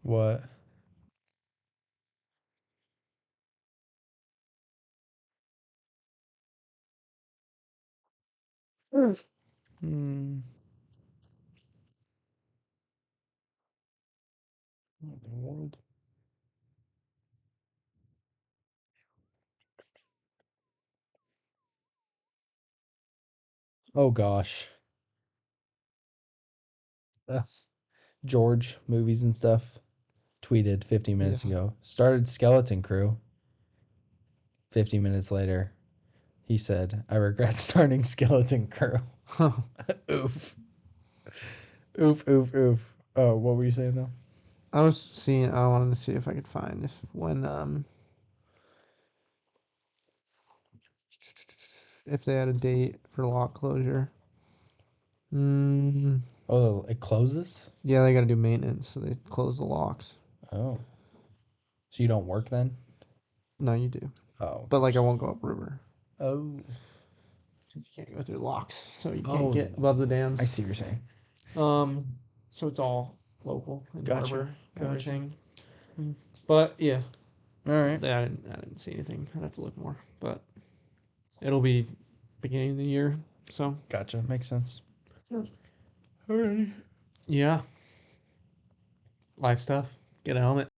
what? Hmm. What in the world? Oh gosh. That's George movies and stuff. Tweeted 50 minutes Yeah. ago. Started Skeleton Crew. 50 minutes later, he said, "I regret starting Skeleton Crew." Oof. Oof. Oof. Oof. Oh, what were you saying though? I was seeing. I wanted to see if I could find if they had a date for lock closure. Mm, Oh, it closes. yeah, they got to do maintenance, so they close the locks. Oh, so you don't work then? No, you do, Oh, but like I gotcha. won't go up river. Oh. You can't go through locks, so you can't Oh, get above the I dams. see what you're saying. Um, so it's all local in Gotcha. harbor, Gotcha. everything. But yeah, All right. I didn't see anything. I'd have to look more, but it'll be beginning of the year. So Gotcha. Makes sense. Alrighty. yeah, life stuff. Get a helmet.